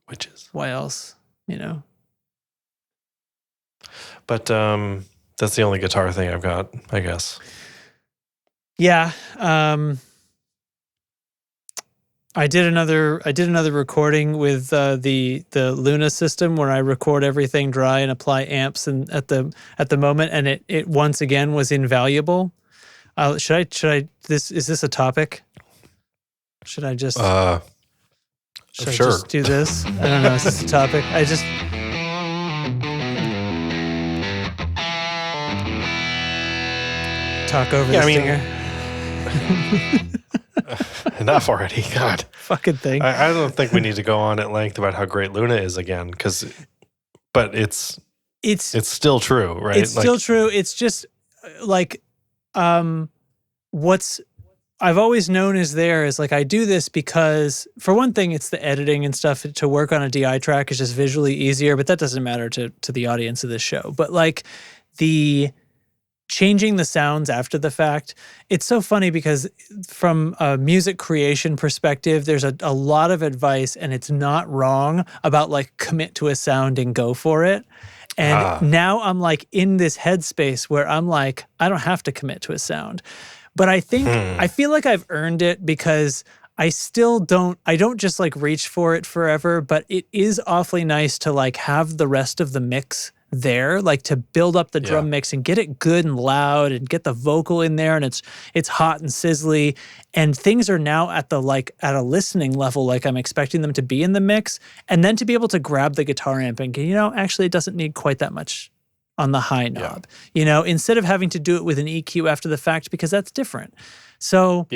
Witches. Why else? But that's the only guitar thing I've got, I guess. Yeah. I did another recording with the Luna system where I record everything dry and apply amps and at the moment, and it once again was invaluable. Should I is this a topic? Should I just sure. I just do this? I don't know. Is this a topic? I just talk over the stinger. Enough already, God. Fucking thing. I don't think we need to go on at length about how great Luna is again, but it's still true, right? It's still true. It's just like what's I've always known is there is like I do this because for one thing it's the editing and stuff. To work on a DI track is just visually easier, but that doesn't matter to the audience of this show. But like the changing the sounds after the fact, it's so funny because from a music creation perspective, there's a lot of advice, and it's not wrong, about like commit to a sound and go for it. And now I'm like in this headspace where I'm like, I don't have to commit to a sound. But I think, I feel like I've earned it because I don't just like reach for it forever, but it is awfully nice to like have the rest of the mix there, like to build up the drum mix and get it good and loud and get the vocal in there, and it's hot and sizzly, and things are now at a listening level like I'm expecting them to be in the mix, and then to be able to grab the guitar amp and actually it doesn't need quite that much on the high knob, instead of having to do it with an EQ after the fact, because that's different. So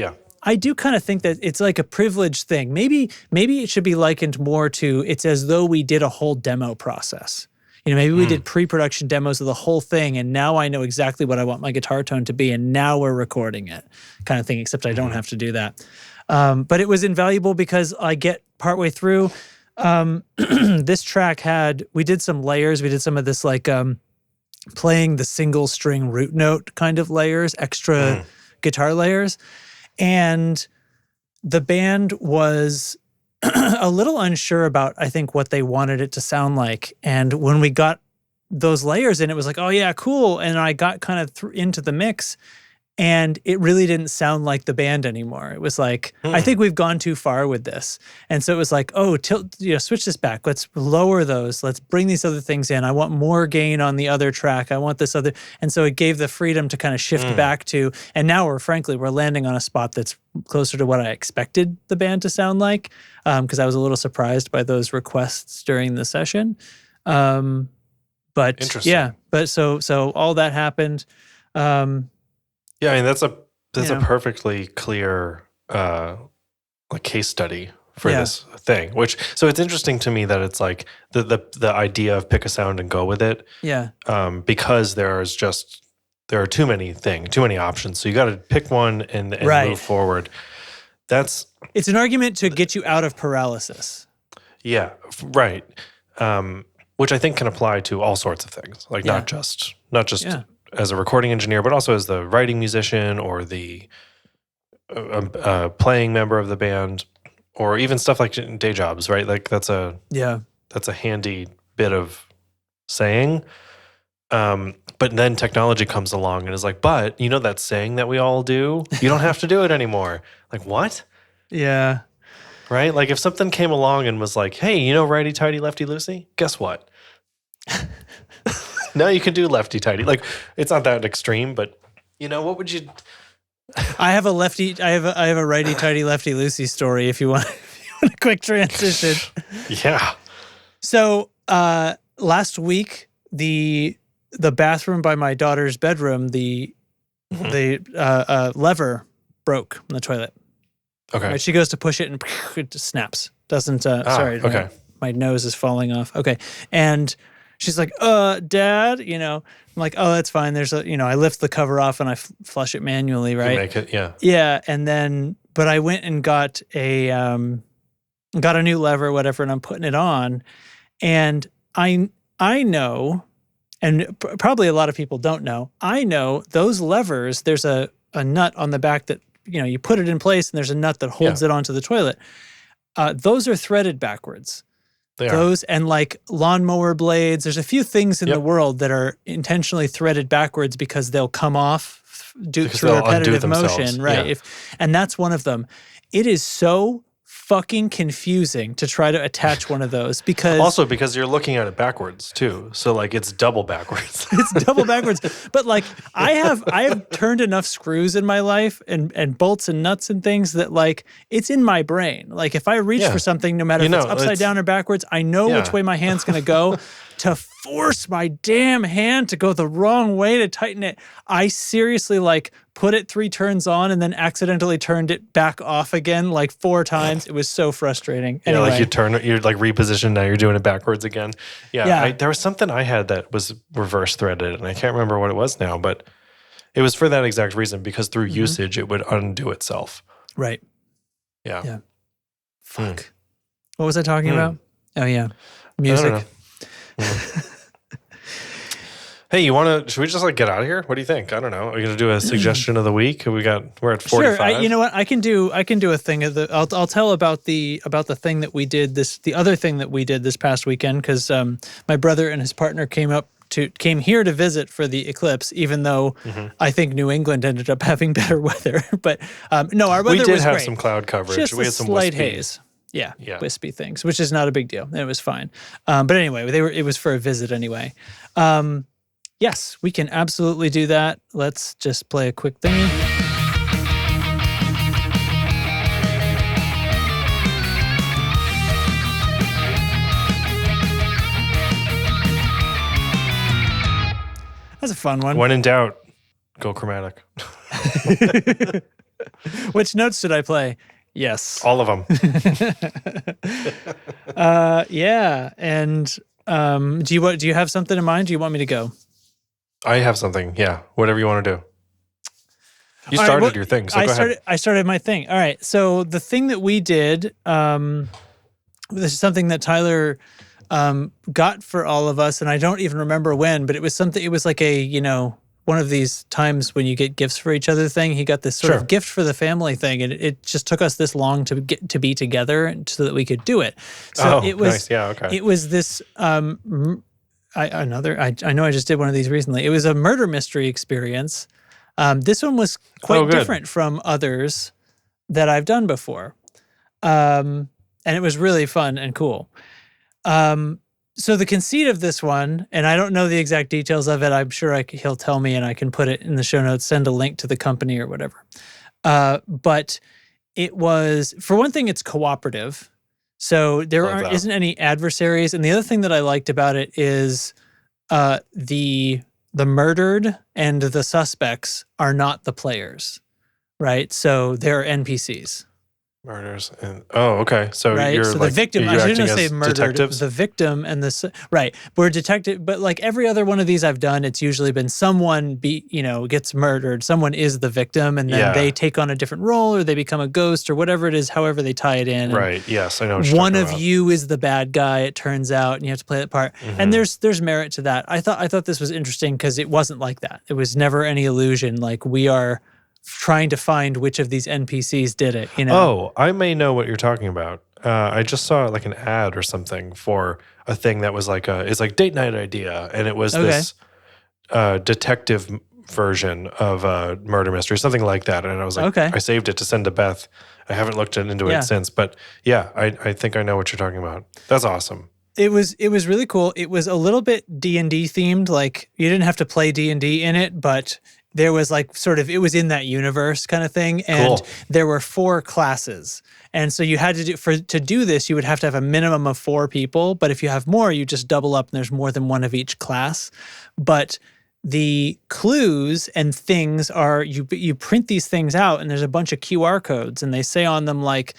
I do kind of think that it's like a privilege thing. Maybe it should be likened more to, it's as though we did a whole demo process. Maybe we did pre-production demos of the whole thing, and now I know exactly what I want my guitar tone to be, and now we're recording it, kind of thing, except I don't have to do that. But it was invaluable because I get partway through. This track we did some layers. We did some of this like playing the single string root note kind of layers, extra guitar layers. And the band was a little unsure about, I think, what they wanted it to sound like. And when we got those layers in, it was like, oh yeah, cool. And I got kind of into the mix, and it really didn't sound like the band anymore. It was like, I think we've gone too far with this. And so it was like, oh, switch this back. Let's lower those. Let's bring these other things in. I want more gain on the other track. I want this other. And so it gave the freedom to kind of shift back to, and now we're landing on a spot that's closer to what I expected the band to sound like, because I was a little surprised by those requests during the session. But interesting. Yeah, but so all that happened. Yeah, I mean that's a perfectly clear like case study for this thing. So it's interesting to me that it's like the idea of pick a sound and go with it. Yeah. Because there are too many options. So you got to pick one and move forward. It's an argument to get you out of paralysis. Yeah, right. Which I think can apply to all sorts of things, like not just as a recording engineer, but also as the writing musician or the playing member of the band, or even stuff like day jobs, right? Like that's a handy bit of saying. But then technology comes along and is like, but that saying that we all do, you don't have to do it anymore. Like what? Yeah. Right? Like if something came along and was like, hey, righty tighty, lefty loosey, guess what? Now you can do lefty tighty. Like it's not that extreme, but what would you? I have a righty tighty, lefty loosey story. If you want a quick transition. Yeah. So last week, the bathroom by my daughter's bedroom, the lever broke in the toilet. Okay. Right, she goes to push it and it just snaps. Doesn't. Sorry. Okay. My nose is falling off. Okay, and she's like, Dad, you know, I'm like, oh, that's fine. There's a, you know, I lift the cover off and I flush it manually, right? You make it, yeah. Yeah, and then, but I went and got a new lever, whatever, and I'm putting it on, and I know, and probably a lot of people don't know, I know those levers, there's a nut on the back that, you know, you put it in place and there's a nut that holds it onto the toilet. Those are threaded backwards. Those and like lawnmower blades, there's a few things in the world that are intentionally threaded backwards because they'll come off through repetitive motion, right? And that's one of them. It is so fucking confusing to try to attach one of those because you're looking at it backwards too. So like it's double backwards. It's double backwards. But like I have turned enough screws in my life and bolts and nuts and things that like it's in my brain. Like if I reach for something, no matter if it's upside down or backwards, I know which way my hand's gonna go. To force my damn hand to go the wrong way to tighten it, I seriously like put it 3 turns on and then accidentally turned it back off again like 4 times. It was so frustrating. Anyway. Yeah, like you're like repositioned, now you're doing it backwards again. Yeah. There was something I had that was reverse threaded and I can't remember what it was now, but it was for that exact reason because through usage it would undo itself. Right. Yeah. Fuck. What was I talking about? Oh yeah. Music. Hey, should we just like get out of here? What do you think? I don't know. Are you gonna do a suggestion of the week? We're at 45. Sure. You know what? I can do a thing of I'll tell about the thing that we did the other thing that we did this past weekend because my brother and his partner came here to visit for the eclipse, even though I think New England ended up having better weather. But no, our weather was great. We did have some cloud coverage. Just we had some slight wispy haze. Yeah, wispy things, which is not a big deal. It was fine. But anyway, it was for a visit anyway. Yes, we can absolutely do that. Let's just play a quick thingy. That's a fun one. When in doubt, go chromatic. Which notes should I play? Yes. All of them. Yeah. And do you have something in mind? Do you want me to go? I have something. Yeah. Whatever you want to do. You started your thing, so go ahead. I started my thing. All right. So the thing that we did, this is something that Tyler got for all of us, and I don't even remember when, but it was something. It was like a, you know, one of these times when you get gifts for each other thing. He got this sort of gift for the family thing, and it just took us this long to be together so that we could do it. So it was nice. Yeah, okay. It was this I know I just did one of these recently. It was a murder mystery experience. This one was quite different from others that I've done before. And it was really fun and cool. So the conceit of this one, and I don't know the exact details of it. I'm sure he'll tell me and I can put it in the show notes, send a link to the company or whatever. But it was, for one thing, it's cooperative. So there isn't any adversaries. And the other thing that I liked about it is the murdered and the suspects are not the players, right? So they're NPCs. Murders and okay. So you're so like the victim. I shouldn't say murdered. Detectives? The victim and we're detective. But like every other one of these I've done, it's usually been someone gets murdered. Someone is the victim, and then they take on a different role, or they become a ghost, or whatever it is. However they tie it in. Right. Yes, I know. What one of you is the bad guy. It turns out, and you have to play that part. Mm-hmm. And there's merit to that. I thought this was interesting because it wasn't like that. It was never any illusion. Like we are trying to find which of these NPCs did it, you know? Oh, I may know what you're talking about. I just saw like an ad or something for a thing that was like it's like date night idea, and it was this detective version of a murder mystery, something like that. And I was like, I saved it to send to Beth. I haven't looked into it since, but yeah, I think I know what you're talking about. That's awesome. It was really cool. It was a little bit D&D themed. Like you didn't have to play D&D in it, but there was like it was in that universe kind of thing. And there were 4 classes. And so you had to do this, you would have to have a minimum of 4 people. But if you have more, you just double up and there's more than one of each class. But the clues and things are, you print these things out and there's a bunch of QR codes and they say on them like,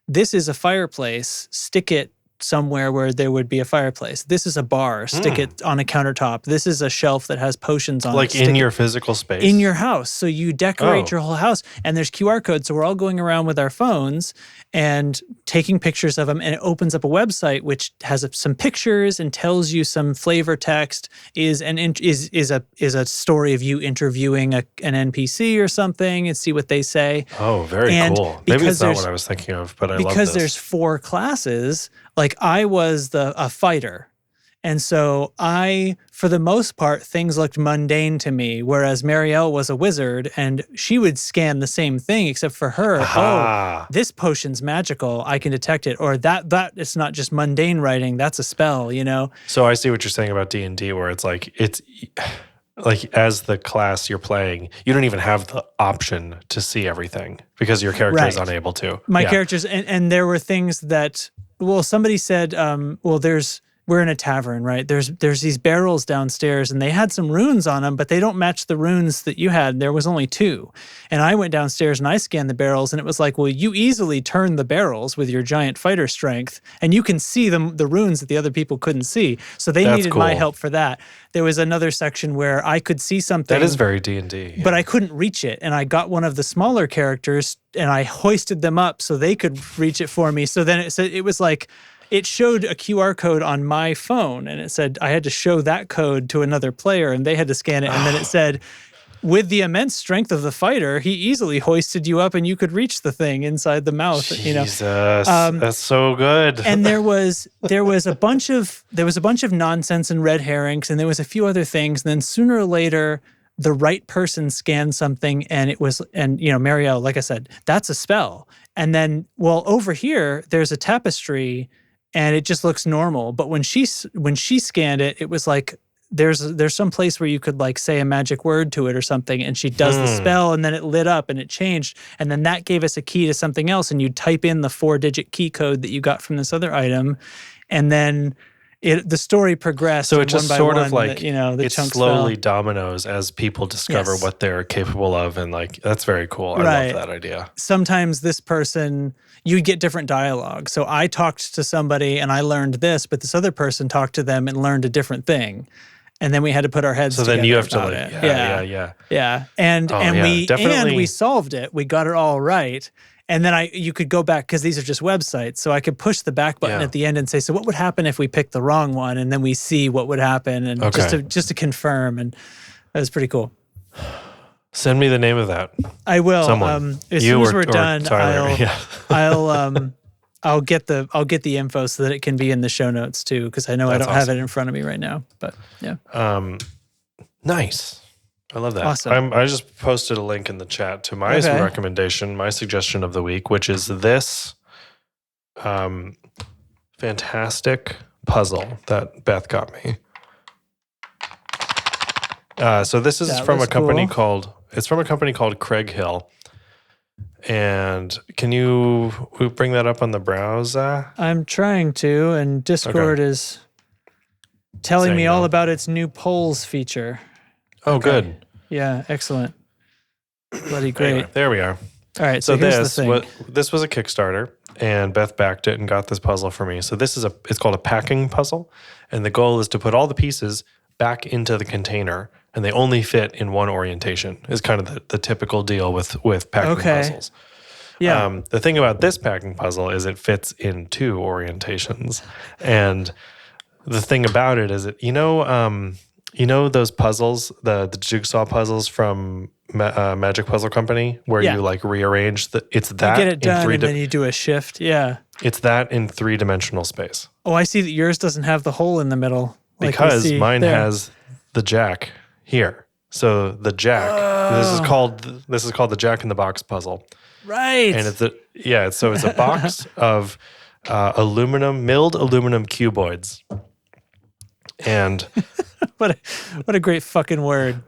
this is a fireplace, stick it somewhere where there would be a fireplace. This is a bar, stick it on a countertop. This is a shelf that has potions on it. Like in your physical space? In your house. So you decorate your whole house, and there's QR codes. So we're all going around with our phones and taking pictures of them, and it opens up a website which has some pictures and tells you some flavor text, is a story of you interviewing an NPC or something, and see what they say. Oh, very cool. Maybe it's not what I was thinking of, but I love this. Because there's 4 classes, like I was a fighter. And so for the most part, things looked mundane to me, whereas Marielle was a wizard, and she would scan the same thing, except for her, this potion's magical, I can detect it. Or that it's not just mundane writing, that's a spell, you know? So I see what you're saying about D&D, where it's like as the class you're playing, you don't even have the option to see everything because your character is unable to. My characters, and there were things that, somebody said, we're in a tavern, right? There's these barrels downstairs, and they had some runes on them, but they don't match the runes that you had. There was only 2. And I went downstairs and I scanned the barrels, and it was like, well, you easily turn the barrels with your giant fighter strength, and you can see the runes that the other people couldn't see. So they needed my help for that. There was another section where I could see something. That is very D&D. Yeah. But I couldn't reach it, and I got one of the smaller characters, and I hoisted them up so they could reach it for me. So then it was like, it showed a QR code on my phone, and it said I had to show that code to another player, and they had to scan it. And then it said, with the immense strength of the fighter, he easily hoisted you up, and you could reach the thing inside the mouth. Jesus, that's so good. And there was a bunch of nonsense and red herrings, and there was a few other things. And then sooner or later, the right person scanned something, and Marielle, like I said, that's a spell. And then, over here, there's a tapestry, and it just looks normal. But when she scanned it, it was like there's some place where you could like say a magic word to it or something, and she does the spell, and then it lit up and it changed, and then that gave us a key to something else, and you type in the 4-digit key code that you got from this other item, and then the story progressed. So it just sort of like, the it chunks slowly fell. dominoes as people discover what they're capable of. And like, that's very cool. I love that idea. Sometimes this person, you get different dialogue. So I talked to somebody and I learned this, but this other person talked to them and learned a different thing. And then we had to put our heads together. So then you have to And we solved it. We got it all right. And then you could go back, because these are just websites, so I could push the back button at the end and say, so what would happen if we picked the wrong one? And then we see what would happen, and just to confirm. And that was pretty cool. Send me the name of that. I will. As soon as we're done, I'll get the info so that it can be in the show notes too, because I know I don't have it in front of me right now. But yeah. Nice. I love that. Awesome. I just posted a link in the chat to my recommendation, my suggestion of the week, which is this fantastic puzzle that Beth got me. So this is from a company called Craig Hill. And can you bring that up on the browser? I'm trying to, and Discord is telling me all about its new polls feature. Oh, good. Yeah, excellent. Bloody great. Anyway, there we are. All right, so here's the thing. This was a Kickstarter, and Beth backed it and got this puzzle for me. So it's called a packing puzzle, and the goal is to put all the pieces back into the container, and they only fit in one orientation. Is kind of the typical deal with packing puzzles. Yeah. The thing about this packing puzzle is it fits in 2 orientations, and the thing about it is those puzzles, the jigsaw puzzles from Magic Puzzle Company, where you like rearrange it's that you get it done and then you do a shift. Yeah, it's that in 3-dimensional space. Oh, I see that yours doesn't have the hole in the middle because mine has the jack here. So the jack. This is called the Jack in the Box puzzle. Right. And it's a box of milled aluminum cuboids. And what a great fucking word.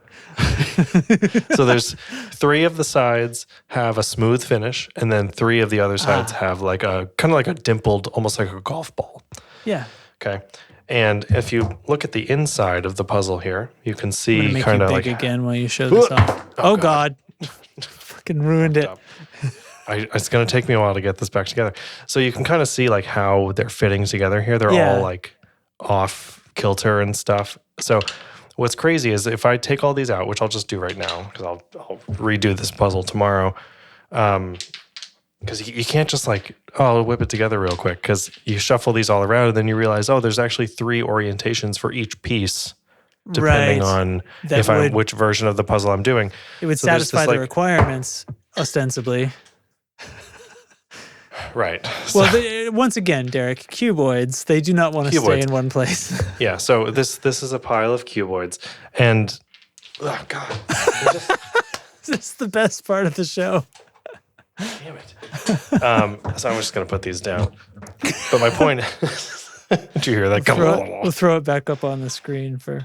So there's 3 of the sides have a smooth finish, and then 3 of the other sides have like a kind of like a dimpled, almost like a golf ball. Yeah. Okay. And if you look at the inside of the puzzle here, you can see kind of like again while you show this off. Oh God. Fucking ruined it. it's going to take me a while to get this back together. So you can kind of see like how they're fitting together here. They're all like off kilter and stuff. So what's crazy is if I take all these out, which I'll just do right now because I'll redo this puzzle tomorrow. Because you can't just like, I'll whip it together real quick because you shuffle these all around and then you realize, there's actually 3 orientations for each piece depending on which version of the puzzle I'm doing. It would satisfy the requirements, ostensibly. Right. Well, once again, Derek, cuboids, they do not want to stay in one place. Yeah, so this is a pile of cuboids. And, oh, God. This is the best part of the show. Damn it. So I'm just going to put these down. But my point did you hear that? We'll throw it back up on the screen for...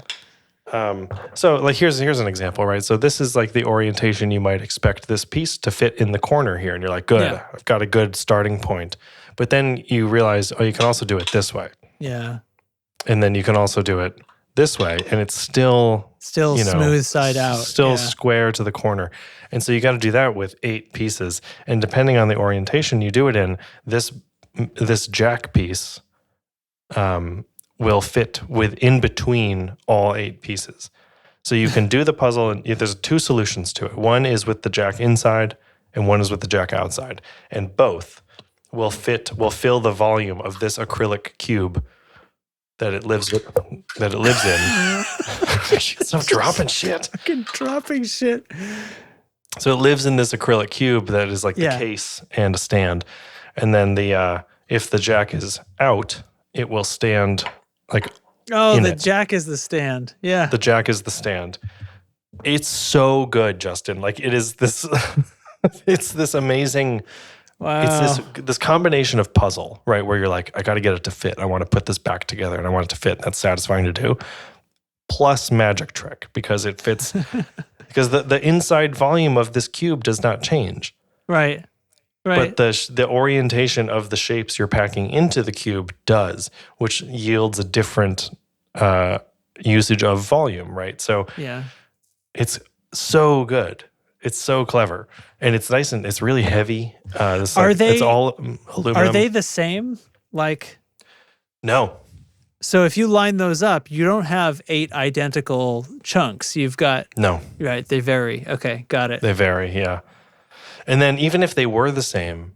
So like here's an example, right? So this is like the orientation you might expect this piece to fit in the corner here. And you're like, good, I've got a good starting point. But then you realize, you can also do it this way. Yeah. And then you can also do it this way. And it's still smooth side out. Still square to the corner. And so you got to do that with 8 pieces. And depending on the orientation you do it in, this jack piece will fit in between all 8 pieces. So you can do the puzzle, and there's 2 solutions to it. One is with the jack inside, and one is with the jack outside. And both will fill the volume of this acrylic cube that it lives in. Stop dropping shit. Fucking dropping shit. So it lives in this acrylic cube that is like the case and a stand. And then if the jack is out, it will stand like jack is the stand. Yeah. The jack is the stand. It's so good, Justin. Like it is this it's this amazing It's this combination of puzzle, right? Where you're like, I got to get it to fit. I want to put this back together and I want it to fit. That's satisfying to do. Plus magic trick because it fits because the inside volume of this cube does not change. Right. But the orientation of the shapes you're packing into the cube does, which yields a different usage of volume, right? So it's so good. It's so clever. And it's nice and it's really heavy. It's all aluminum. Are they the same? Like No. So if you line those up, you don't have 8 identical chunks. You've got No. Right, they vary. Okay, got it. They vary, yeah. And then even if they were the same,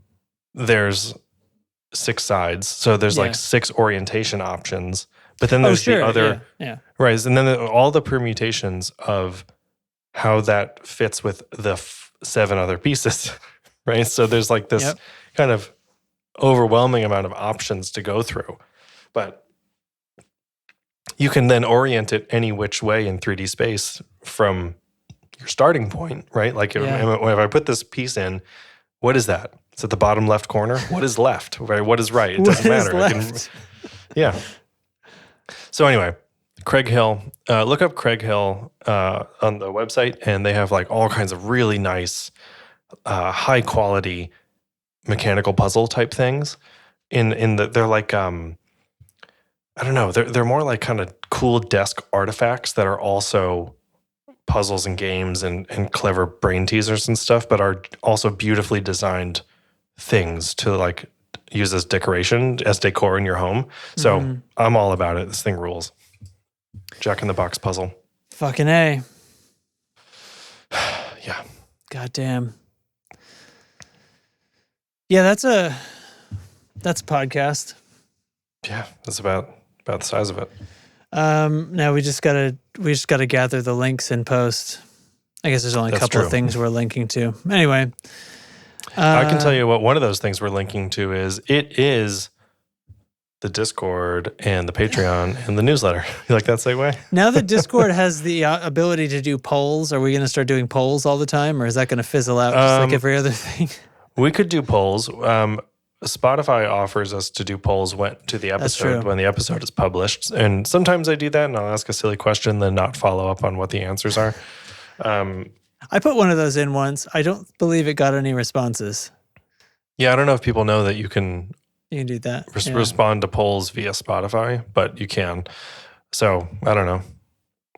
there's 6 sides. So there's like 6 orientation options. But then there's the other right. And then all the permutations of how that fits with the 7 other pieces, right? So there's like this kind of overwhelming amount of options to go through. But you can then orient it any which way in 3D space from your starting point, right? Like if I put this piece in, what is that? It's at the bottom left corner. What is left? Right? What is right? It doesn't matter. So anyway, Craig Hill. Look up Craig Hill on the website, and they have like all kinds of really nice, high quality mechanical puzzle type things. They're like I don't know. They're more like kind of cool desk artifacts that are also puzzles and games and clever brain teasers and stuff, but are also beautifully designed things to like use as decoration, as decor in your home. So I'm all about it. This thing rules. Jack in the Box puzzle. Fucking A. Yeah. Goddamn. Yeah, that's a podcast. Yeah, that's about the size of it. Now we just gotta gather the links in post. I guess there's only a couple of things we're linking to. Anyway, I can tell you what one of those things we're linking to is. It is the Discord and the Patreon and the newsletter. You like that segue? Now that Discord has the ability to do polls, are we going to start doing polls all the time, or is that going to fizzle out just like every other thing? We could do polls. Spotify offers us to do polls when the episode is published. And sometimes I do that and I'll ask a silly question, then not follow up on what the answers are. I put one of those in once. I don't believe it got any responses. Yeah, I don't know if people know that you can do that. Respond to polls via Spotify, but you can. So I don't know.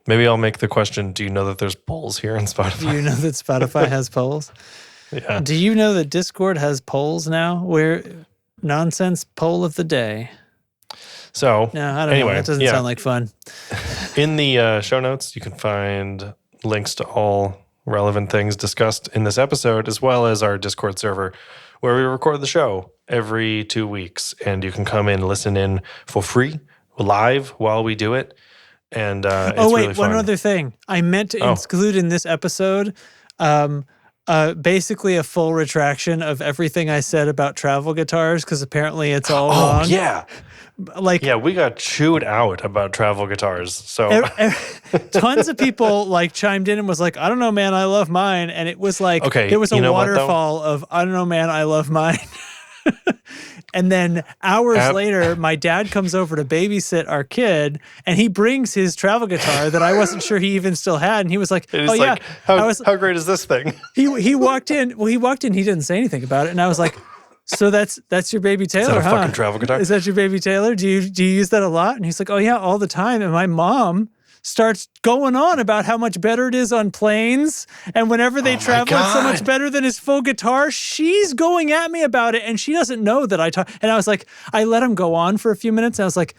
Maybe I'll make the question, do you know that there's polls here in Spotify? Do you know that Spotify has polls? Yeah. Do you know that Discord has polls now? Where nonsense poll of the day. So no, I don't know. That doesn't sound like fun. In the show notes, you can find links to all relevant things discussed in this episode, as well as our Discord server, where we record the show every 2 weeks, and you can come in, listen in for free, live while we do it. And it's really fun. One other thing. I meant to include in this episode. Basically a full retraction of everything I said about travel guitars, because apparently it's all wrong. Yeah. We got chewed out about travel guitars. So tons of people chimed in and was like, I don't know, man, I love mine. And it was like, there was a waterfall of, I don't know, man, I love mine. And then hours later, my dad comes over to babysit our kid, and he brings his travel guitar that I wasn't sure he even still had. And he was like, how great is this thing? He walked in. Well, he walked in. He didn't say anything about it. And I was like, so that's your baby Taylor, is that a fucking travel guitar? Is that your baby Taylor? Do you use that a lot? And he's like, oh yeah, all the time. And my mom starts going on about how much better it is on planes, and whenever they travel, it's so much better than his full guitar. She's going at me about it, and she doesn't know that I talk. And I was like, I let him go on for a few minutes. And I was like,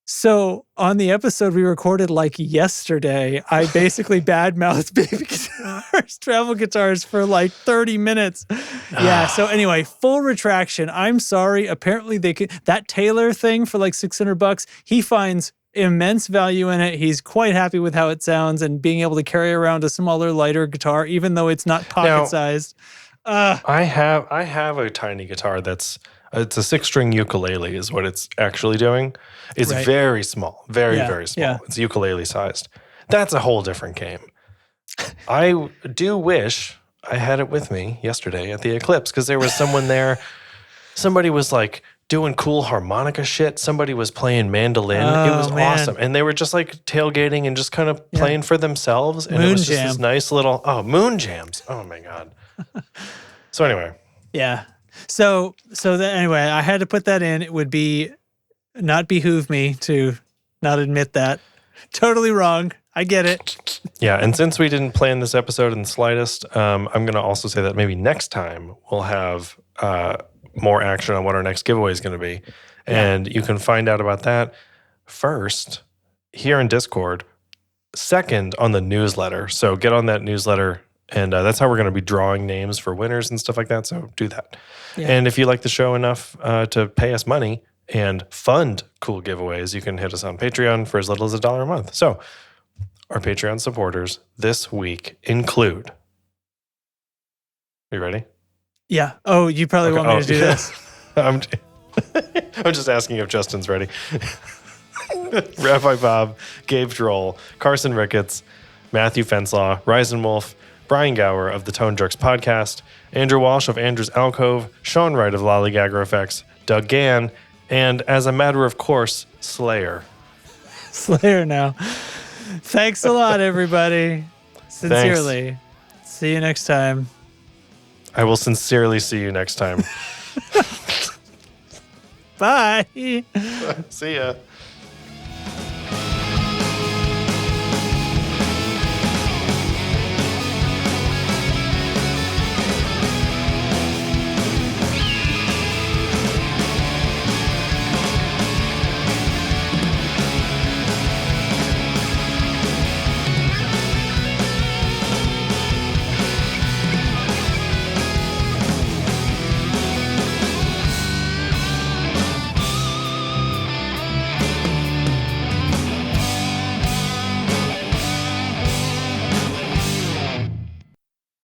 so on the episode we recorded yesterday, I basically badmouthed baby guitars, travel guitars for 30 minutes. Yeah. So anyway, full retraction. I'm sorry. Apparently that Taylor thing for $600, he finds immense value in it. He's quite happy with how it sounds and being able to carry around a smaller, lighter guitar, even though it's not pocket sized. I have a tiny guitar it's a 6-string ukulele is what it's actually doing. It's very small, very small. Yeah. It's ukulele sized. That's a whole different game. I do wish I had it with me yesterday at the Eclipse, because there was someone there. Somebody was doing cool harmonica shit. Somebody was playing mandolin. It was awesome. And they were just tailgating and just kind of playing for themselves. And it was just this nice little, moon jams. Oh my God. So anyway. Yeah. So anyway, I had to put that in. It would not behoove me to not admit that. Totally wrong. I get it. Yeah. And since we didn't plan this episode in the slightest, I'm going to also say that maybe next time we'll have, more action on what our next giveaway is going to be. And you can find out about that first here in Discord, second on the newsletter. So get on that newsletter, and that's how we're going to be drawing names for winners and stuff like that. So do that. Yeah. And if you like the show enough to pay us money and fund cool giveaways, you can hit us on Patreon for as little as $1 a month. So our Patreon supporters this week include... Are you ready? Yeah. Oh, you probably want me to do this. I'm just asking if Justin's ready. Rabbi Bob, Gabe Droll, Carson Ricketts, Matthew Fenslaw, Reisenwolf, Brian Gower of the Tone Jerks podcast, Andrew Walsh of Andrew's Alcove, Sean Wright of Lollygagger Effects, Doug Gann, and as a matter of course, Slayer. Slayer now. Thanks a lot, everybody. Sincerely. Thanks. See you next time. I will sincerely see you next time. Bye. See ya.